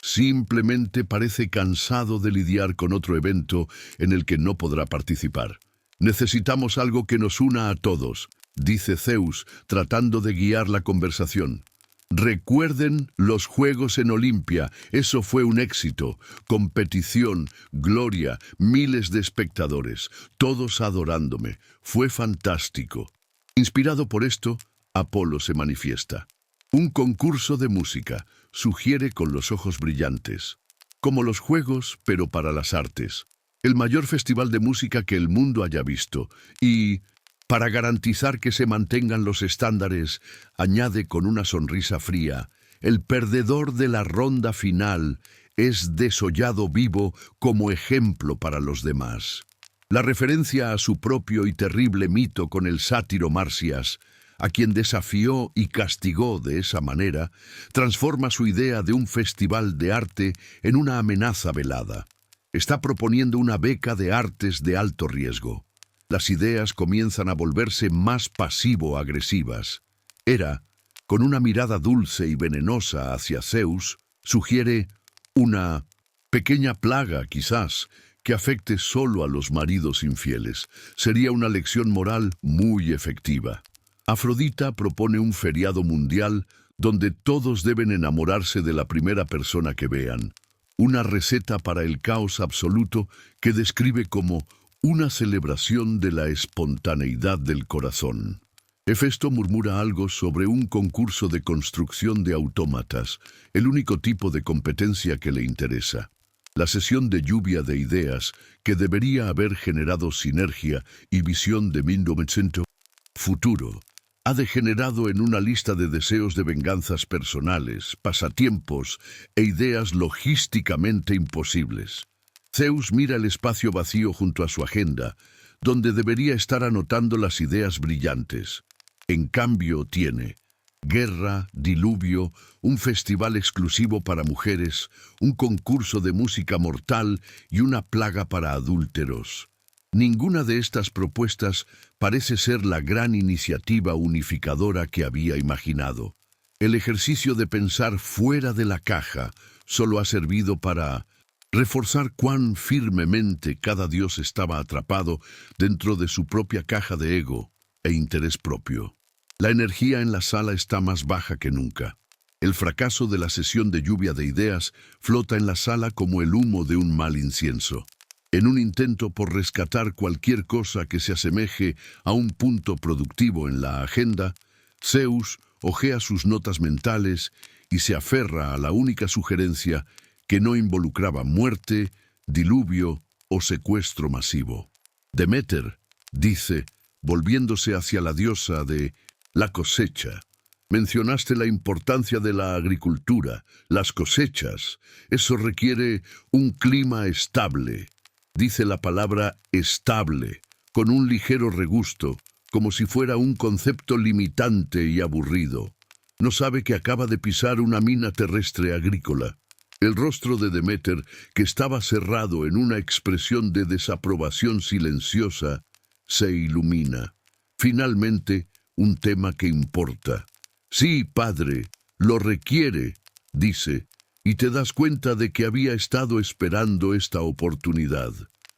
simplemente parece cansado de lidiar con otro evento en el que no podrá participar. Necesitamos algo que nos una a todos, dice Zeus, tratando de guiar la conversación. Recuerden los Juegos en Olimpia, eso fue un éxito, competición, gloria, miles de espectadores, todos adorándome, fue fantástico. Inspirado por esto, Apolo se manifiesta. Un concurso de música, sugiere con los ojos brillantes. Como los Juegos, pero para las artes. El mayor festival de música que el mundo haya visto. Y, para garantizar que se mantengan los estándares, añade con una sonrisa fría, el perdedor de la ronda final es desollado vivo como ejemplo para los demás. La referencia a su propio y terrible mito con el sátiro Marcias, a quien desafió y castigó de esa manera, transforma su idea de un festival de arte en una amenaza velada. Está proponiendo una beca de artes de alto riesgo. Las ideas comienzan a volverse más pasivo-agresivas. Hera, con una mirada dulce y venenosa hacia Zeus, sugiere una pequeña plaga, quizás, que afecte solo a los maridos infieles. Sería una lección moral muy efectiva. Afrodita propone un feriado mundial donde todos deben enamorarse de la primera persona que vean. Una receta para el caos absoluto que describe como una celebración de la espontaneidad del corazón. Hefesto murmura algo sobre un concurso de construcción de autómatas, el único tipo de competencia que le interesa. La sesión de lluvia de ideas, que debería haber generado sinergia y visión de 1900 futuro, ha degenerado en una lista de deseos de venganzas personales, pasatiempos e ideas logísticamente imposibles. Zeus mira el espacio vacío junto a su agenda, donde debería estar anotando las ideas brillantes. En cambio tiene Guerra, diluvio, un festival exclusivo para mujeres, un concurso de música mortal y una plaga para adúlteros. Ninguna de estas propuestas parece ser la gran iniciativa unificadora que había imaginado. El ejercicio de pensar fuera de la caja solo ha servido para reforzar cuán firmemente cada dios estaba atrapado dentro de su propia caja de ego e interés propio. La energía en la sala está más baja que nunca. El fracaso de la sesión de lluvia de ideas flota en la sala como el humo de un mal incienso. En un intento por rescatar cualquier cosa que se asemeje a un punto productivo en la agenda, Zeus hojea sus notas mentales y se aferra a la única sugerencia que no involucraba muerte, diluvio o secuestro masivo. Deméter dice, volviéndose hacia la diosa de la cosecha: mencionaste la importancia de la agricultura, las cosechas. Eso requiere un clima estable. Dice la palabra estable, con un ligero regusto, como si fuera un concepto limitante y aburrido. No sabe que acaba de pisar una mina terrestre agrícola. El rostro de Deméter, que estaba cerrado en una expresión de desaprobación silenciosa, se ilumina. Finalmente, un tema que importa. Sí, padre, lo requiere, dice, y te das cuenta de que había estado esperando esta oportunidad.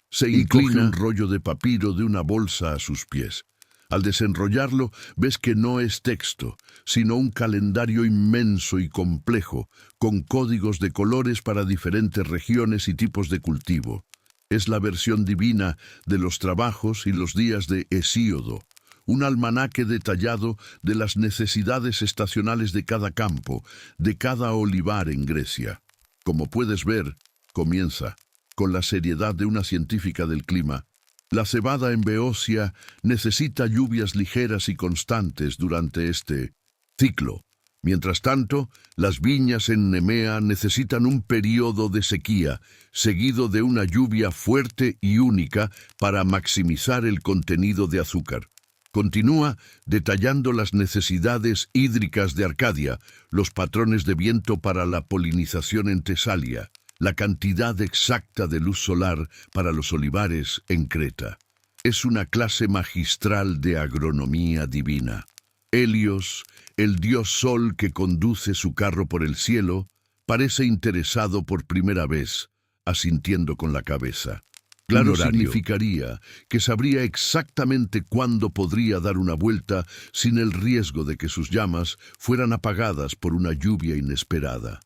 Se inclina un rollo de papiro de una bolsa a sus pies. Al desenrollarlo, ves que no es texto, sino un calendario inmenso y complejo, con códigos de colores para diferentes regiones y tipos de cultivo. Es la versión divina de los trabajos y los días de Hesíodo, un almanaque detallado de las necesidades estacionales de cada campo, de cada olivar en Grecia. Como puedes ver, comienza, con la seriedad de una científica del clima. La cebada en Beocia necesita lluvias ligeras y constantes durante este ciclo. Mientras tanto, las viñas en Nemea necesitan un periodo de sequía, seguido de una lluvia fuerte y única para maximizar el contenido de azúcar. Continúa detallando las necesidades hídricas de Arcadia, los patrones de viento para la polinización en Tesalia, la cantidad exacta de luz solar para los olivares en Creta. Es una clase magistral de agronomía divina. Helios, el dios Sol que conduce su carro por el cielo, parece interesado por primera vez, asintiendo con la cabeza. Claro, significaría que sabría exactamente cuándo podría dar una vuelta sin el riesgo de que sus llamas fueran apagadas por una lluvia inesperada.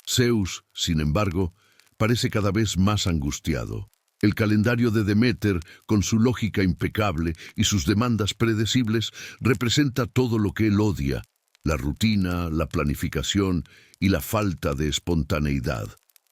Zeus, sin embargo, parece cada vez más angustiado. El calendario de Deméter, con su lógica impecable y sus demandas predecibles, representa todo lo que él odia: la rutina, la planificación y la falta de espontaneidad.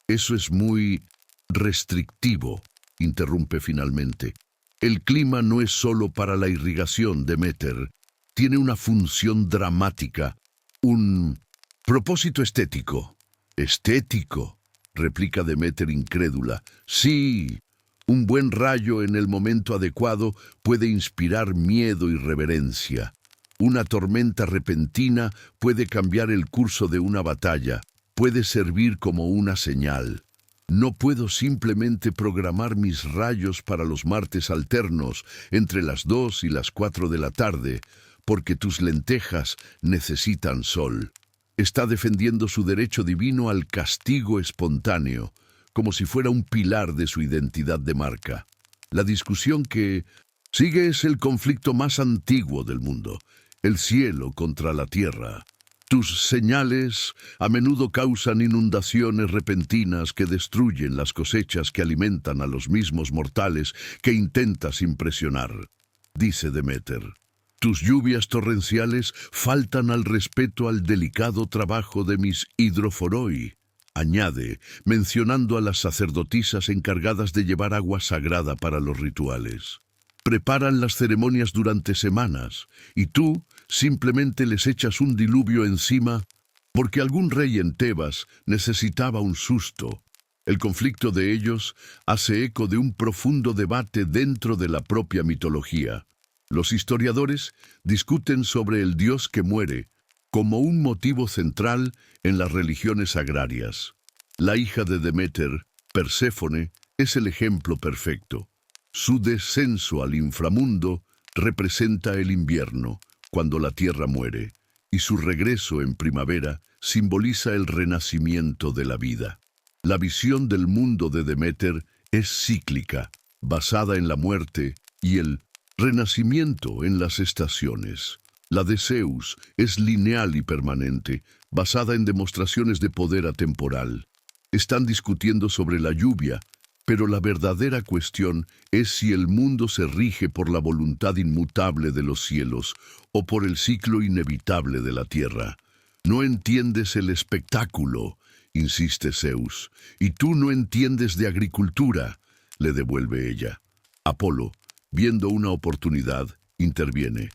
Eso es muy restrictivo, interrumpe finalmente. El clima no es solo para la irrigación, Deméter. Tiene una función dramática, un propósito estético. ¿Estético?, replica Deméter incrédula. Sí, un buen rayo en el momento adecuado puede inspirar miedo y reverencia. Una tormenta repentina puede cambiar el curso de una batalla, puede servir como una señal. No puedo simplemente programar mis rayos para los martes alternos entre las 2 y las 4 de la tarde, porque tus lentejas necesitan sol. Está defendiendo su derecho divino al castigo espontáneo, como si fuera un pilar de su identidad de marca. La discusión que sigue es el conflicto más antiguo del mundo: el cielo contra la tierra. Tus señales a menudo causan inundaciones repentinas que destruyen las cosechas que alimentan a los mismos mortales que intentas impresionar, dice Deméter. Tus lluvias torrenciales faltan al respeto al delicado trabajo de mis hidroforoi, añade, mencionando a las sacerdotisas encargadas de llevar agua sagrada para los rituales. Preparan las ceremonias durante semanas, y tú simplemente les echas un diluvio encima porque algún rey en Tebas necesitaba un susto. El conflicto de ellos hace eco de un profundo debate dentro de la propia mitología. Los historiadores discuten sobre el dios que muere, como un motivo central en las religiones agrarias. La hija de Deméter, Perséfone, es el ejemplo perfecto. Su descenso al inframundo representa el invierno, cuando la tierra muere, y su regreso en primavera simboliza el renacimiento de la vida. La visión del mundo de Deméter es cíclica, basada en la muerte y el renacimiento en las estaciones. La de Zeus es lineal y permanente, basada en demostraciones de poder atemporal. Están discutiendo sobre la lluvia, pero la verdadera cuestión es si el mundo se rige por la voluntad inmutable de los cielos o por el ciclo inevitable de la tierra. No entiendes el espectáculo, insiste Zeus, y tú no entiendes de agricultura, le devuelve ella. Apolo, viendo una oportunidad, interviene.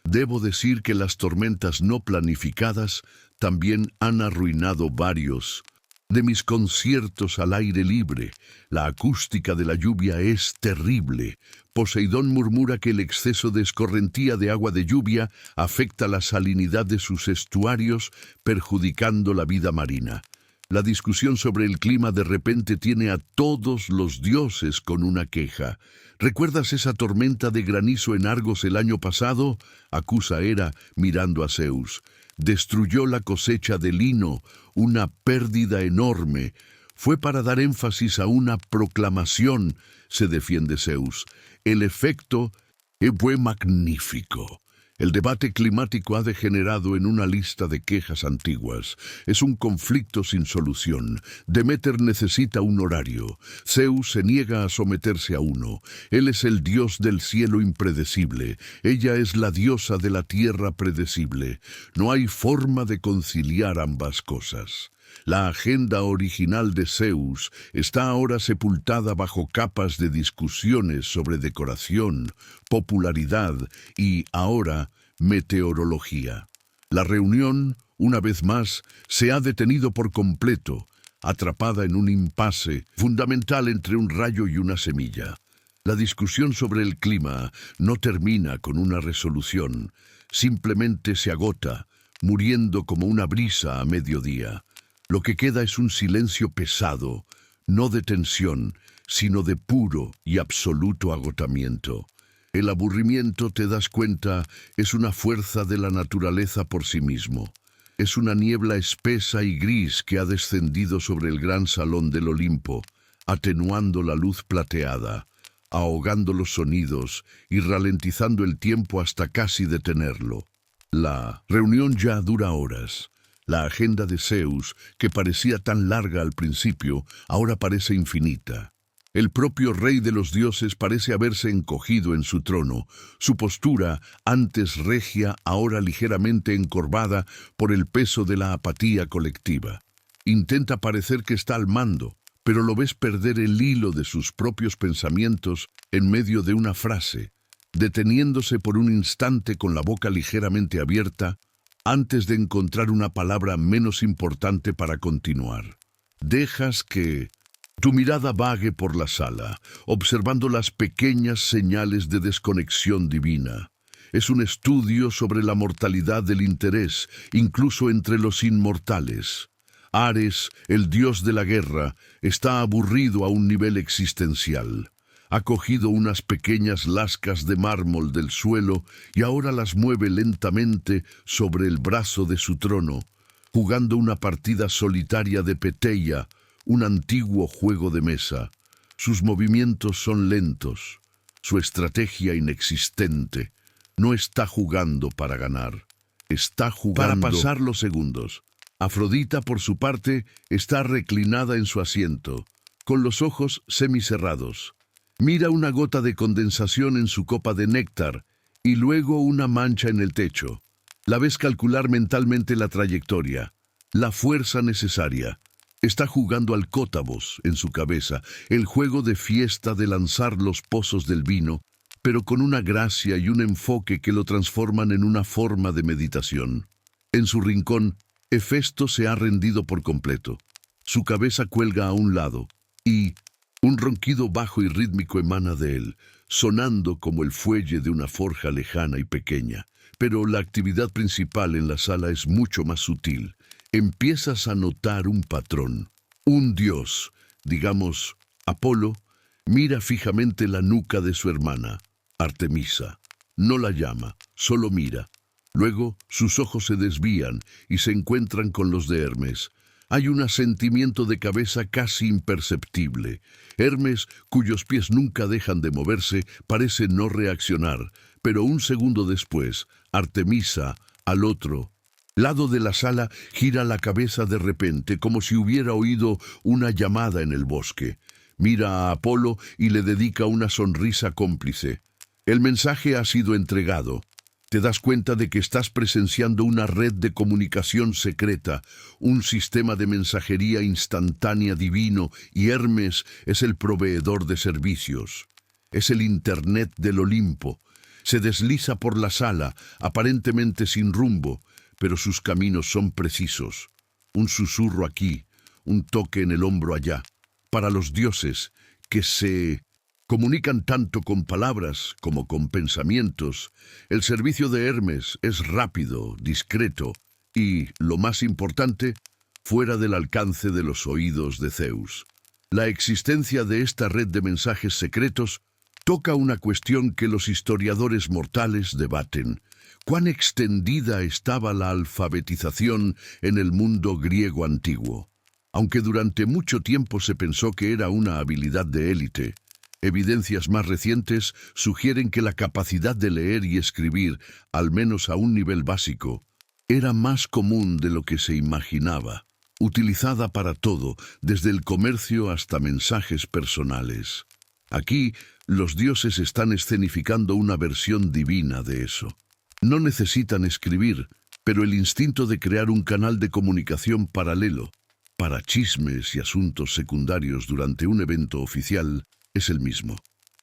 Debo decir que las tormentas no planificadas también han arruinado varios de mis conciertos al aire libre. La acústica de la lluvia es terrible. Poseidón murmura que el exceso de escorrentía de agua de lluvia afecta la salinidad de sus estuarios, perjudicando la vida marina. La discusión sobre el clima de repente tiene a todos los dioses con una queja. ¿Recuerdas esa tormenta de granizo en Argos el año pasado?, acusa Hera mirando a Zeus. Destruyó la cosecha de lino, una pérdida enorme. Fue para dar énfasis a una proclamación, se defiende Zeus. El efecto fue magnífico. El debate climático ha degenerado en una lista de quejas antiguas. Es un conflicto sin solución. Deméter necesita un horario. Zeus se niega a someterse a uno. Él es el dios del cielo impredecible. Ella es la diosa de la tierra predecible. No hay forma de conciliar ambas cosas. La agenda original de Zeus está ahora sepultada bajo capas de discusiones sobre decoración, popularidad y, ahora, meteorología. La reunión, una vez más, se ha detenido por completo, atrapada en un impasse fundamental entre un rayo y una semilla. La discusión sobre el clima no termina con una resolución, simplemente se agota, muriendo como una brisa a mediodía. Lo que queda es un silencio pesado, no de tensión, sino de puro y absoluto agotamiento. El aburrimiento, te das cuenta, es una fuerza de la naturaleza por sí mismo. Es una niebla espesa y gris que ha descendido sobre el gran salón del Olimpo, atenuando la luz plateada, ahogando los sonidos y ralentizando el tiempo hasta casi detenerlo. La reunión ya dura horas. La agenda de Zeus, que parecía tan larga al principio, ahora parece infinita. El propio rey de los dioses parece haberse encogido en su trono, su postura, antes regia, ahora ligeramente encorvada por el peso de la apatía colectiva. Intenta parecer que está al mando, pero lo ves perder el hilo de sus propios pensamientos en medio de una frase, deteniéndose por un instante con la boca ligeramente abierta, antes de encontrar una palabra menos importante para continuar. Dejas que tu mirada vague por la sala, observando las pequeñas señales de desconexión divina. Es un estudio sobre la mortalidad del interés, incluso entre los inmortales. Ares, el dios de la guerra, está aburrido a un nivel existencial. Ha cogido unas pequeñas lascas de mármol del suelo y ahora las mueve lentamente sobre el brazo de su trono, jugando una partida solitaria de peteia, un antiguo juego de mesa. Sus movimientos son lentos, su estrategia inexistente. No está jugando para ganar, está jugando para pasar los segundos. Afrodita, por su parte, está reclinada en su asiento, con los ojos semicerrados. Mira una gota de condensación en su copa de néctar y luego una mancha en el techo. La ves calcular mentalmente la trayectoria, la fuerza necesaria. Está jugando al cótabos en su cabeza, el juego de fiesta de lanzar los pozos del vino, pero con una gracia y un enfoque que lo transforman en una forma de meditación. En su rincón, Hefesto se ha rendido por completo. Su cabeza cuelga a un lado y un ronquido bajo y rítmico emana de él. sonando como el fuelle de una forja lejana y pequeña. Pero la actividad principal en la sala es mucho más sutil. Empiezas a notar un patrón. Un dios, digamos, Apolo, mira fijamente la nuca de su hermana, Artemisa. No la llama, solo mira. Luego sus ojos se desvían y se encuentran con los de Hermes. Hay un asentimiento de cabeza casi imperceptible. Hermes, cuyos pies nunca dejan de moverse, parece no reaccionar, pero un segundo después, Artemisa, al otro lado de la sala, gira la cabeza de repente, como si hubiera oído una llamada en el bosque. Mira a Apolo y le dedica una sonrisa cómplice. El mensaje ha sido entregado. Te das cuenta de que estás presenciando una red de comunicación secreta, un sistema de mensajería instantánea divino, y Hermes es el proveedor de servicios. Es el Internet del Olimpo. Se desliza por la sala, aparentemente sin rumbo, pero sus caminos son precisos. Un susurro aquí, un toque en el hombro allá. Para los dioses, que se comunican tanto con palabras como con pensamientos, el servicio de Hermes es rápido, discreto y, lo más importante, fuera del alcance de los oídos de Zeus. La existencia de esta red de mensajes secretos toca una cuestión que los historiadores mortales debaten. ¿Cuán extendida estaba la alfabetización en el mundo griego antiguo? Aunque durante mucho tiempo se pensó que era una habilidad de élite, evidencias más recientes sugieren que la capacidad de leer y escribir, al menos a un nivel básico, era más común de lo que se imaginaba, utilizada para todo, desde el comercio hasta mensajes personales. Aquí, los dioses están escenificando una versión divina de eso. No necesitan escribir, pero el instinto de crear un canal de comunicación paralelo, para chismes y asuntos secundarios durante un evento oficial, es el mismo.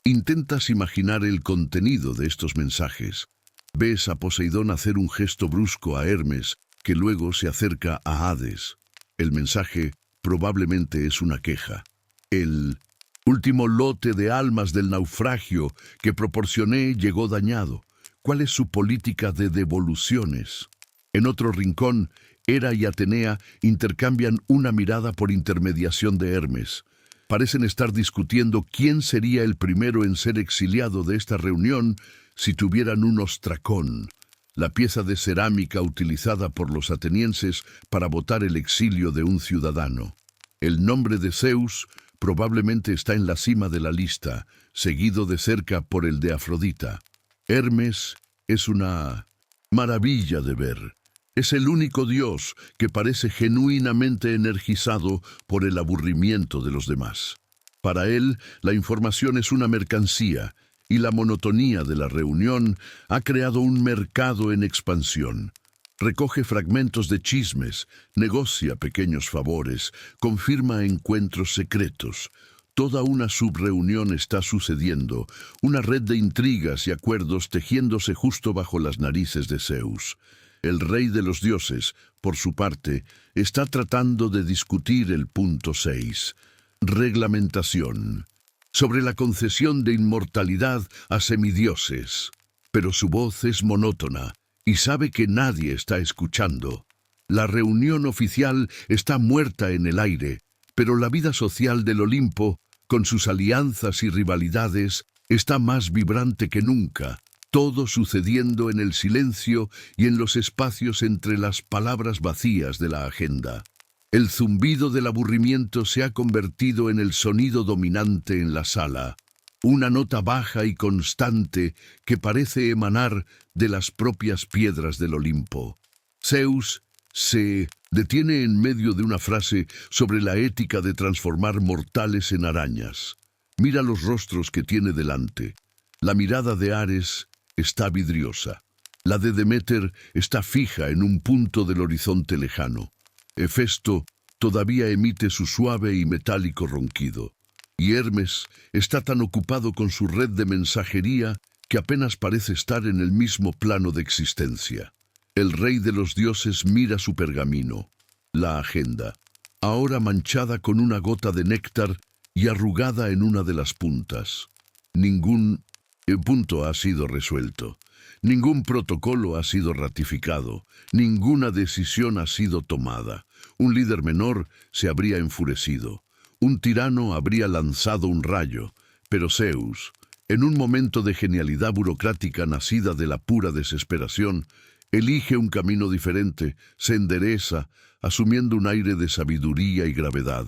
Intentas imaginar el contenido de estos mensajes. Ves a Poseidón hacer un gesto brusco a Hermes, que luego se acerca a Hades. El mensaje probablemente es una queja. El último lote de almas del naufragio que proporcioné llegó dañado. ¿Cuál es su política de devoluciones? En otro rincón, Hera y Atenea intercambian una mirada por intermediación de Hermes. Parecen estar discutiendo quién sería el primero en ser exiliado de esta reunión si tuvieran un ostracón, la pieza de cerámica utilizada por los atenienses para votar el exilio de un ciudadano. El nombre de Zeus probablemente está en la cima de la lista, seguido de cerca por el de Afrodita. Hermes es una maravilla de ver. Es el único dios que parece genuinamente energizado por el aburrimiento de los demás. Para él, la información es una mercancía, y la monotonía de la reunión ha creado un mercado en expansión. Recoge fragmentos de chismes, negocia pequeños favores, confirma encuentros secretos. Toda una subreunión está sucediendo, una red de intrigas y acuerdos tejiéndose justo bajo las narices de Zeus. El rey de los dioses, por su parte, está tratando de discutir el punto 6, reglamentación, sobre la concesión de inmortalidad a semidioses. Pero su voz es monótona y sabe que nadie está escuchando. La reunión oficial está muerta en el aire, pero la vida social del Olimpo, con sus alianzas y rivalidades, está más vibrante que nunca. Todo sucediendo en el silencio y en los espacios entre las palabras vacías de la agenda. El zumbido del aburrimiento se ha convertido en el sonido dominante en la sala, una nota baja y constante que parece emanar de las propias piedras del Olimpo. Zeus se detiene en medio de una frase sobre la ética de transformar mortales en arañas. Mira los rostros que tiene delante. La mirada de Ares está vidriosa. La de Deméter está fija en un punto del horizonte lejano. Hefesto todavía emite su suave y metálico ronquido. Y Hermes está tan ocupado con su red de mensajería que apenas parece estar en el mismo plano de existencia. El rey de los dioses mira su pergamino, la agenda, ahora manchada con una gota de néctar y arrugada en una de las puntas. Ningún El punto ha sido resuelto. Ningún protocolo ha sido ratificado. Ninguna decisión ha sido tomada. Un líder menor se habría enfurecido. Un tirano habría lanzado un rayo. Pero Zeus, en un momento de genialidad burocrática nacida de la pura desesperación, elige un camino diferente, se endereza, asumiendo un aire de sabiduría y gravedad.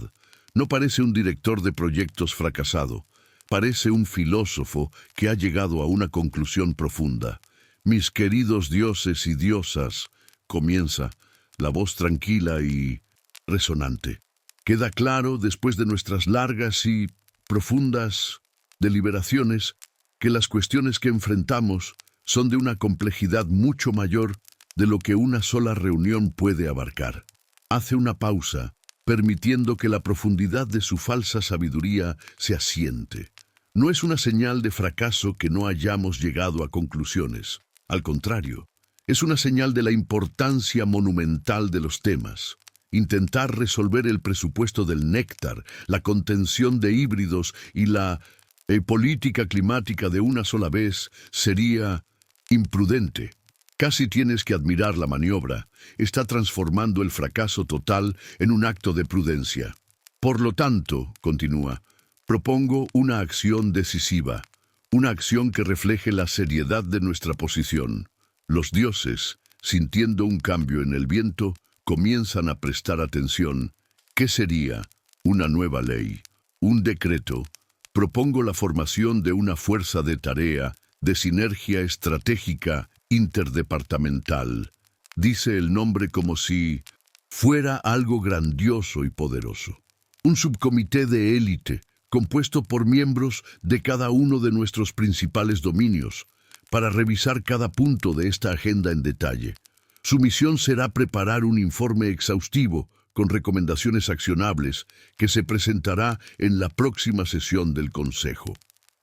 No parece un director de proyectos fracasado. Parece un filósofo que ha llegado a una conclusión profunda. Mis queridos dioses y diosas, comienza, la voz tranquila y resonante. Queda claro, después de nuestras largas y profundas deliberaciones, que las cuestiones que enfrentamos son de una complejidad mucho mayor de lo que una sola reunión puede abarcar. Hace una pausa, permitiendo que la profundidad de su falsa sabiduría se asiente. No es una señal de fracaso que no hayamos llegado a conclusiones. Al contrario, es una señal de la importancia monumental de los temas. Intentar resolver el presupuesto del néctar, la contención de híbridos y la política climática de una sola vez sería imprudente. Casi tienes que admirar la maniobra. Está transformando el fracaso total en un acto de prudencia. Por lo tanto, continúa, propongo una acción decisiva, una acción que refleje la seriedad de nuestra posición. Los dioses, sintiendo un cambio en el viento, comienzan a prestar atención. ¿Qué sería? Una nueva ley, un decreto. Propongo la formación de una fuerza de tarea, de sinergia estratégica interdepartamental. Dice el nombre como si fuera algo grandioso y poderoso. Un subcomité de élite, compuesto por miembros de cada uno de nuestros principales dominios, para revisar cada punto de esta agenda en detalle. Su misión será preparar un informe exhaustivo con recomendaciones accionables que se presentará en la próxima sesión del Consejo.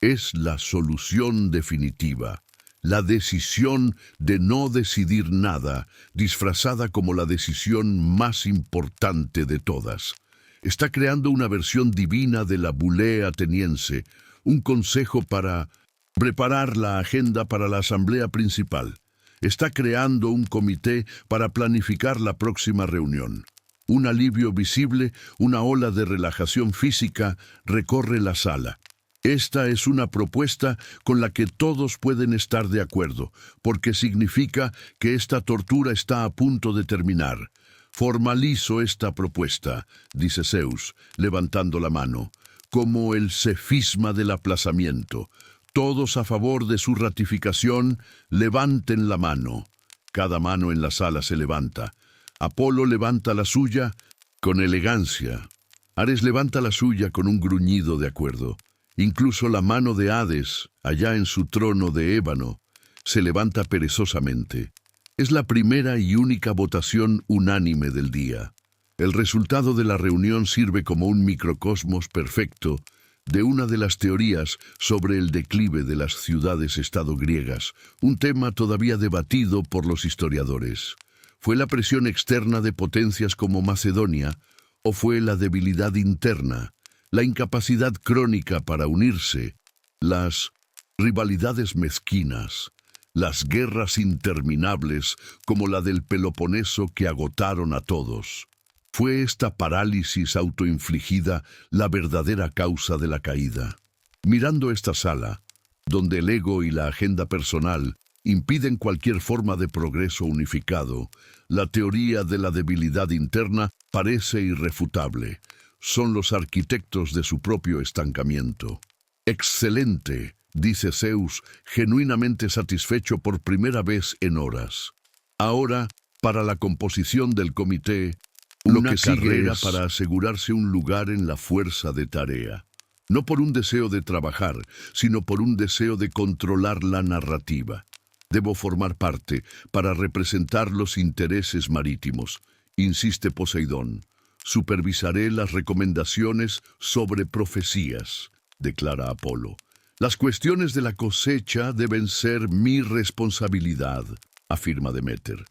Es la solución definitiva, la decisión de no decidir nada, disfrazada como la decisión más importante de todas. Está creando una versión divina de la bulé ateniense, un consejo para preparar la agenda para la asamblea principal. Está creando un comité para planificar la próxima reunión. Un alivio visible, una ola de relajación física recorre la sala. Esta es una propuesta con la que todos pueden estar de acuerdo, porque significa que esta tortura está a punto de terminar. Formalizo esta propuesta, dice Zeus, levantando la mano, como el cefisma del aplazamiento. Todos a favor de su ratificación, levanten la mano. Cada mano en la sala se levanta. Apolo levanta la suya con elegancia. Ares levanta la suya con un gruñido de acuerdo. Incluso la mano de Hades, allá en su trono de ébano, se levanta perezosamente. Es la primera y única votación unánime del día. El resultado de la reunión sirve como un microcosmos perfecto de una de las teorías sobre el declive de las ciudades-estado griegas, un tema todavía debatido por los historiadores. ¿Fue la presión externa de potencias como Macedonia o fue la debilidad interna, la incapacidad crónica para unirse, las rivalidades mezquinas, las guerras interminables como la del Peloponeso que agotaron a todos? ¿Fue esta parálisis autoinfligida la verdadera causa de la caída? Mirando esta sala, donde el ego y la agenda personal impiden cualquier forma de progreso unificado, la teoría de la debilidad interna parece irrefutable. Son los arquitectos de su propio estancamiento. «Excelente», dice Zeus, genuinamente satisfecho por primera vez en horas. Ahora, para la composición del comité, una carrera para asegurarse un lugar en la fuerza de tarea. No por un deseo de trabajar, sino por un deseo de controlar la narrativa. Debo formar parte para representar los intereses marítimos, insiste Poseidón. Supervisaré las recomendaciones sobre profecías, declara Apolo. Las cuestiones de la cosecha deben ser mi responsabilidad, afirma Deméter.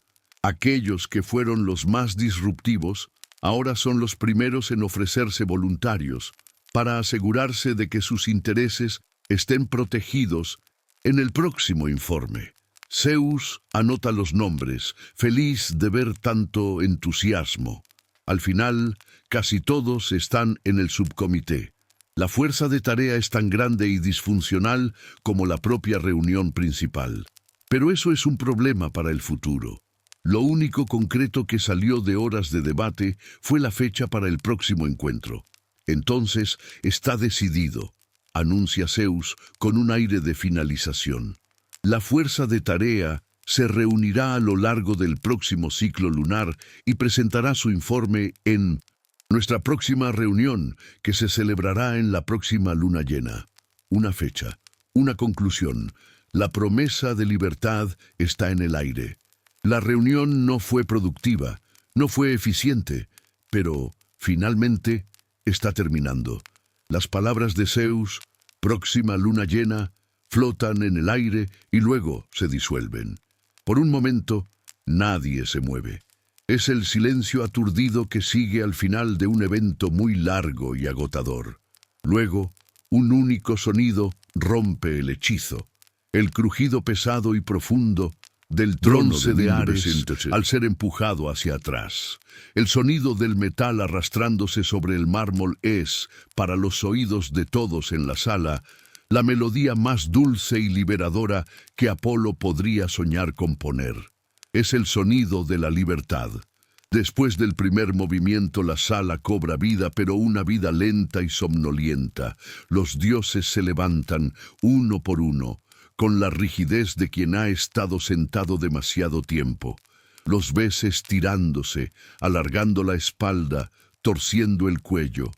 Aquellos que fueron los más disruptivos ahora son los primeros en ofrecerse voluntarios para asegurarse de que sus intereses estén protegidos En el próximo informe, Zeus anota los nombres, feliz de ver tanto entusiasmo. Al final, casi todos están en el subcomité. La fuerza de tarea es tan grande y disfuncional como la propia reunión principal. Pero eso es un problema para el futuro. Lo único concreto que salió de horas de debate fue la fecha para el próximo encuentro. Entonces, está decidido, anuncia Zeus con un aire de finalización. La fuerza de tarea se reunirá a lo largo del próximo ciclo lunar y presentará su informe en nuestra próxima reunión, que se celebrará en la próxima luna llena. Una fecha, una conclusión. La promesa de libertad está en el aire. La reunión no fue productiva, no fue eficiente, pero finalmente está terminando. Las palabras de Zeus, próxima luna llena, flotan en el aire y luego se disuelven. Por un momento, nadie se mueve. Es el silencio aturdido que sigue al final de un evento muy largo y agotador. Luego, un único sonido rompe el hechizo. El crujido pesado y profundo del bronce de Ares al ser empujado hacia atrás. El sonido del metal arrastrándose sobre el mármol es, para los oídos de todos en la sala, la melodía más dulce y liberadora que Apolo podría soñar componer. Es el sonido de la libertad. Después del primer movimiento la sala cobra vida, pero una vida lenta y somnolienta. Los dioses se levantan, uno por uno, con la rigidez de quien ha estado sentado demasiado tiempo. Los ves estirándose, alargando la espalda, torciendo el cuello.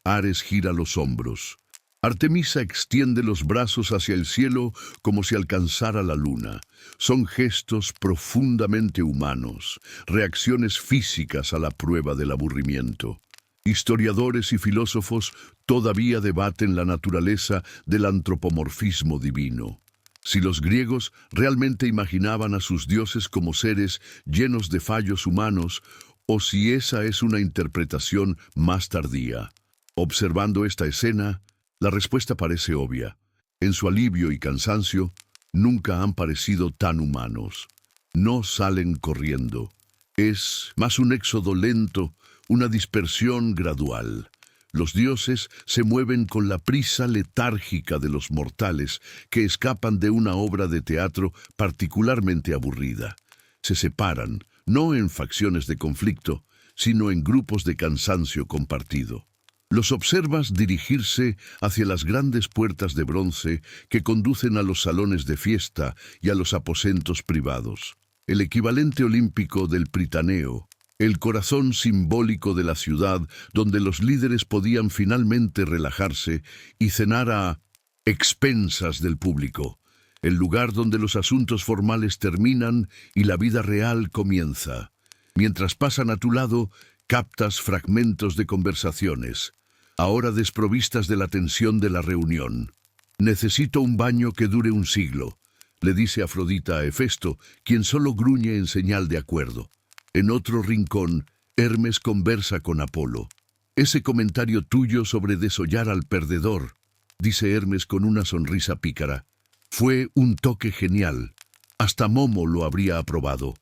Ares gira los hombros. Artemisa extiende los brazos hacia el cielo como si alcanzara la luna. Son gestos profundamente humanos, reacciones físicas a la prueba del aburrimiento. Historiadores y filósofos todavía debaten la naturaleza del antropomorfismo divino. Si los griegos realmente imaginaban a sus dioses como seres llenos de fallos humanos, o si esa es una interpretación más tardía. Observando esta escena, la respuesta parece obvia. En su alivio y cansancio, nunca han parecido tan humanos. No salen corriendo. Es más un éxodo lento, una dispersión gradual. Los dioses se mueven con la prisa letárgica de los mortales que escapan de una obra de teatro particularmente aburrida. Se separan, no en facciones de conflicto, sino en grupos de cansancio compartido. Los observas dirigirse hacia las grandes puertas de bronce que conducen a los salones de fiesta y a los aposentos privados. El equivalente olímpico del Pritaneo, el corazón simbólico de la ciudad donde los líderes podían finalmente relajarse y cenar a expensas del público. El lugar donde los asuntos formales terminan y la vida real comienza. Mientras pasan a tu lado, captas fragmentos de conversaciones, ahora desprovistas de la tensión de la reunión. «Necesito un baño que dure un siglo», le dice Afrodita a Hefesto, quien solo gruñe en señal de acuerdo. En otro rincón, Hermes conversa con Apolo. «Ese comentario tuyo sobre desollar al perdedor», dice Hermes con una sonrisa pícara, «fue un toque genial. Hasta Momo lo habría aprobado».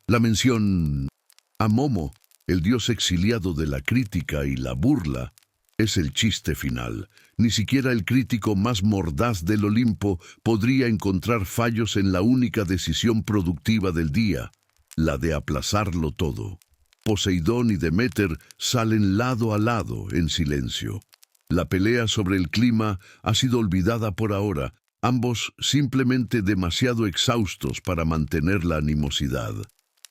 La mención a Momo, el dios exiliado de la crítica y la burla, es el chiste final. Ni siquiera el crítico más mordaz del Olimpo podría encontrar fallos en la única decisión productiva del día, la de aplazarlo todo. Poseidón y Deméter salen lado a lado en silencio. La pelea sobre el clima ha sido olvidada por ahora, ambos simplemente demasiado exhaustos para mantener la animosidad.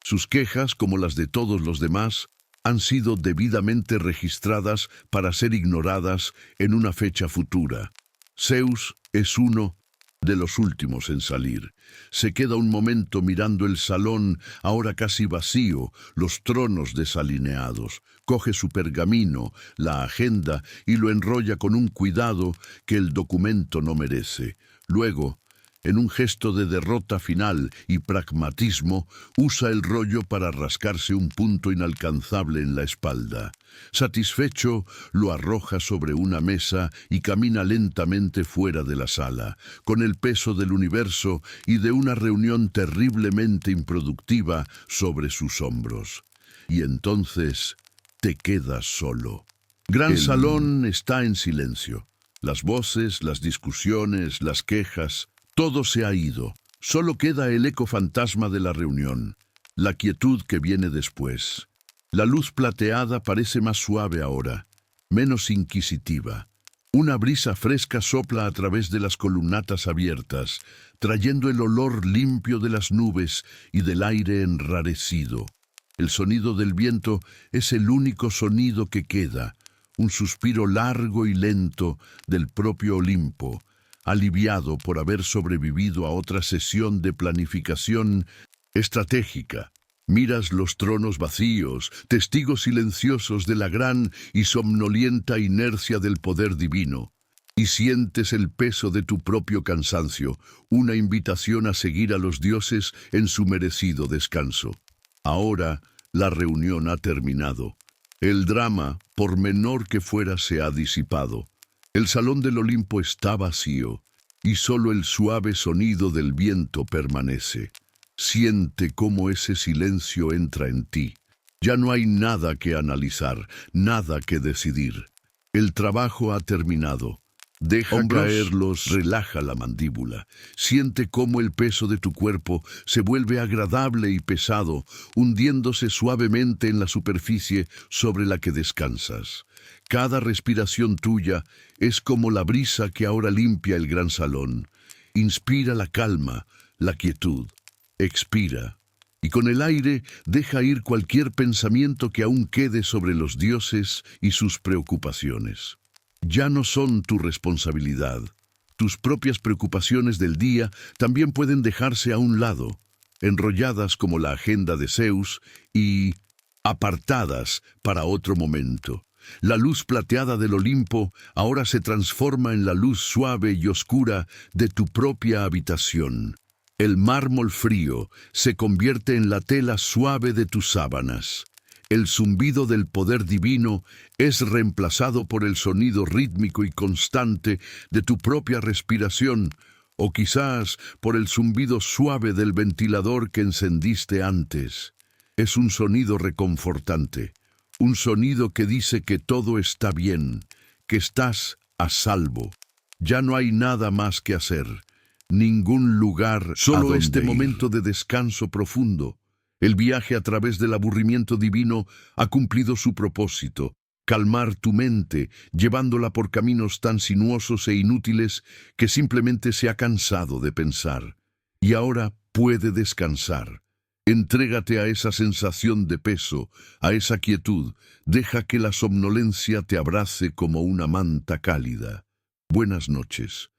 Sus quejas, como las de todos los demás, han sido debidamente registradas para ser ignoradas en una fecha futura. Zeus es uno de los últimos en salir. Se queda un momento mirando el salón, ahora casi vacío, los tronos desalineados. Coge su pergamino, la agenda, y lo enrolla con un cuidado que el documento no merece. Luego, En un gesto de derrota final y pragmatismo, usa el rollo para rascarse un punto inalcanzable en la espalda. Satisfecho, lo arroja sobre una mesa y camina lentamente fuera de la sala, con el peso del universo y de una reunión terriblemente improductiva sobre sus hombros. Y entonces te quedas solo. Gran Salón está en silencio. Las voces, las discusiones, las quejas, todo se ha ido. Solo queda el eco fantasma de la reunión, la quietud que viene después. La luz plateada parece más suave ahora, menos inquisitiva. Una brisa fresca sopla a través de las columnatas abiertas, trayendo el olor limpio de las nubes y del aire enrarecido. El sonido del viento es el único sonido que queda, un suspiro largo y lento del propio Olimpo, aliviado por haber sobrevivido a otra sesión de planificación estratégica. Miras los tronos vacíos, testigos silenciosos de la gran y somnolienta inercia del poder divino, y sientes el peso de tu propio cansancio, una invitación a seguir a los dioses en su merecido descanso. Ahora la reunión ha terminado. El drama, por menor que fuera, se ha disipado. El salón del Olimpo está vacío, y solo el suave sonido del viento permanece. Siente cómo ese silencio entra en ti. Ya no hay nada que analizar, nada que decidir. El trabajo ha terminado. Deja caerlos, relaja la mandíbula. Siente cómo el peso de tu cuerpo se vuelve agradable y pesado, hundiéndose suavemente en la superficie sobre la que descansas. Cada respiración tuya es como la brisa que ahora limpia el gran salón. Inspira la calma, la quietud. Expira, y con el aire deja ir cualquier pensamiento que aún quede sobre los dioses y sus preocupaciones. Ya no son tu responsabilidad. Tus propias preocupaciones del día también pueden dejarse a un lado, enrolladas como la agenda de Zeus y apartadas para otro momento. La luz plateada del Olimpo ahora se transforma en la luz suave y oscura de tu propia habitación. El mármol frío se convierte en la tela suave de tus sábanas. El zumbido del poder divino es reemplazado por el sonido rítmico y constante de tu propia respiración, o quizás por el zumbido suave del ventilador que encendiste antes. Es un sonido reconfortante, un sonido que dice que todo está bien, que estás a salvo. Ya no hay nada más que hacer, ningún lugar, solo este momento de descanso profundo. El viaje a través del aburrimiento divino ha cumplido su propósito, calmar tu mente, llevándola por caminos tan sinuosos e inútiles que simplemente se ha cansado de pensar. Y ahora puede descansar. Entrégate a esa sensación de peso, a esa quietud. Deja que la somnolencia te abrace como una manta cálida. Buenas noches.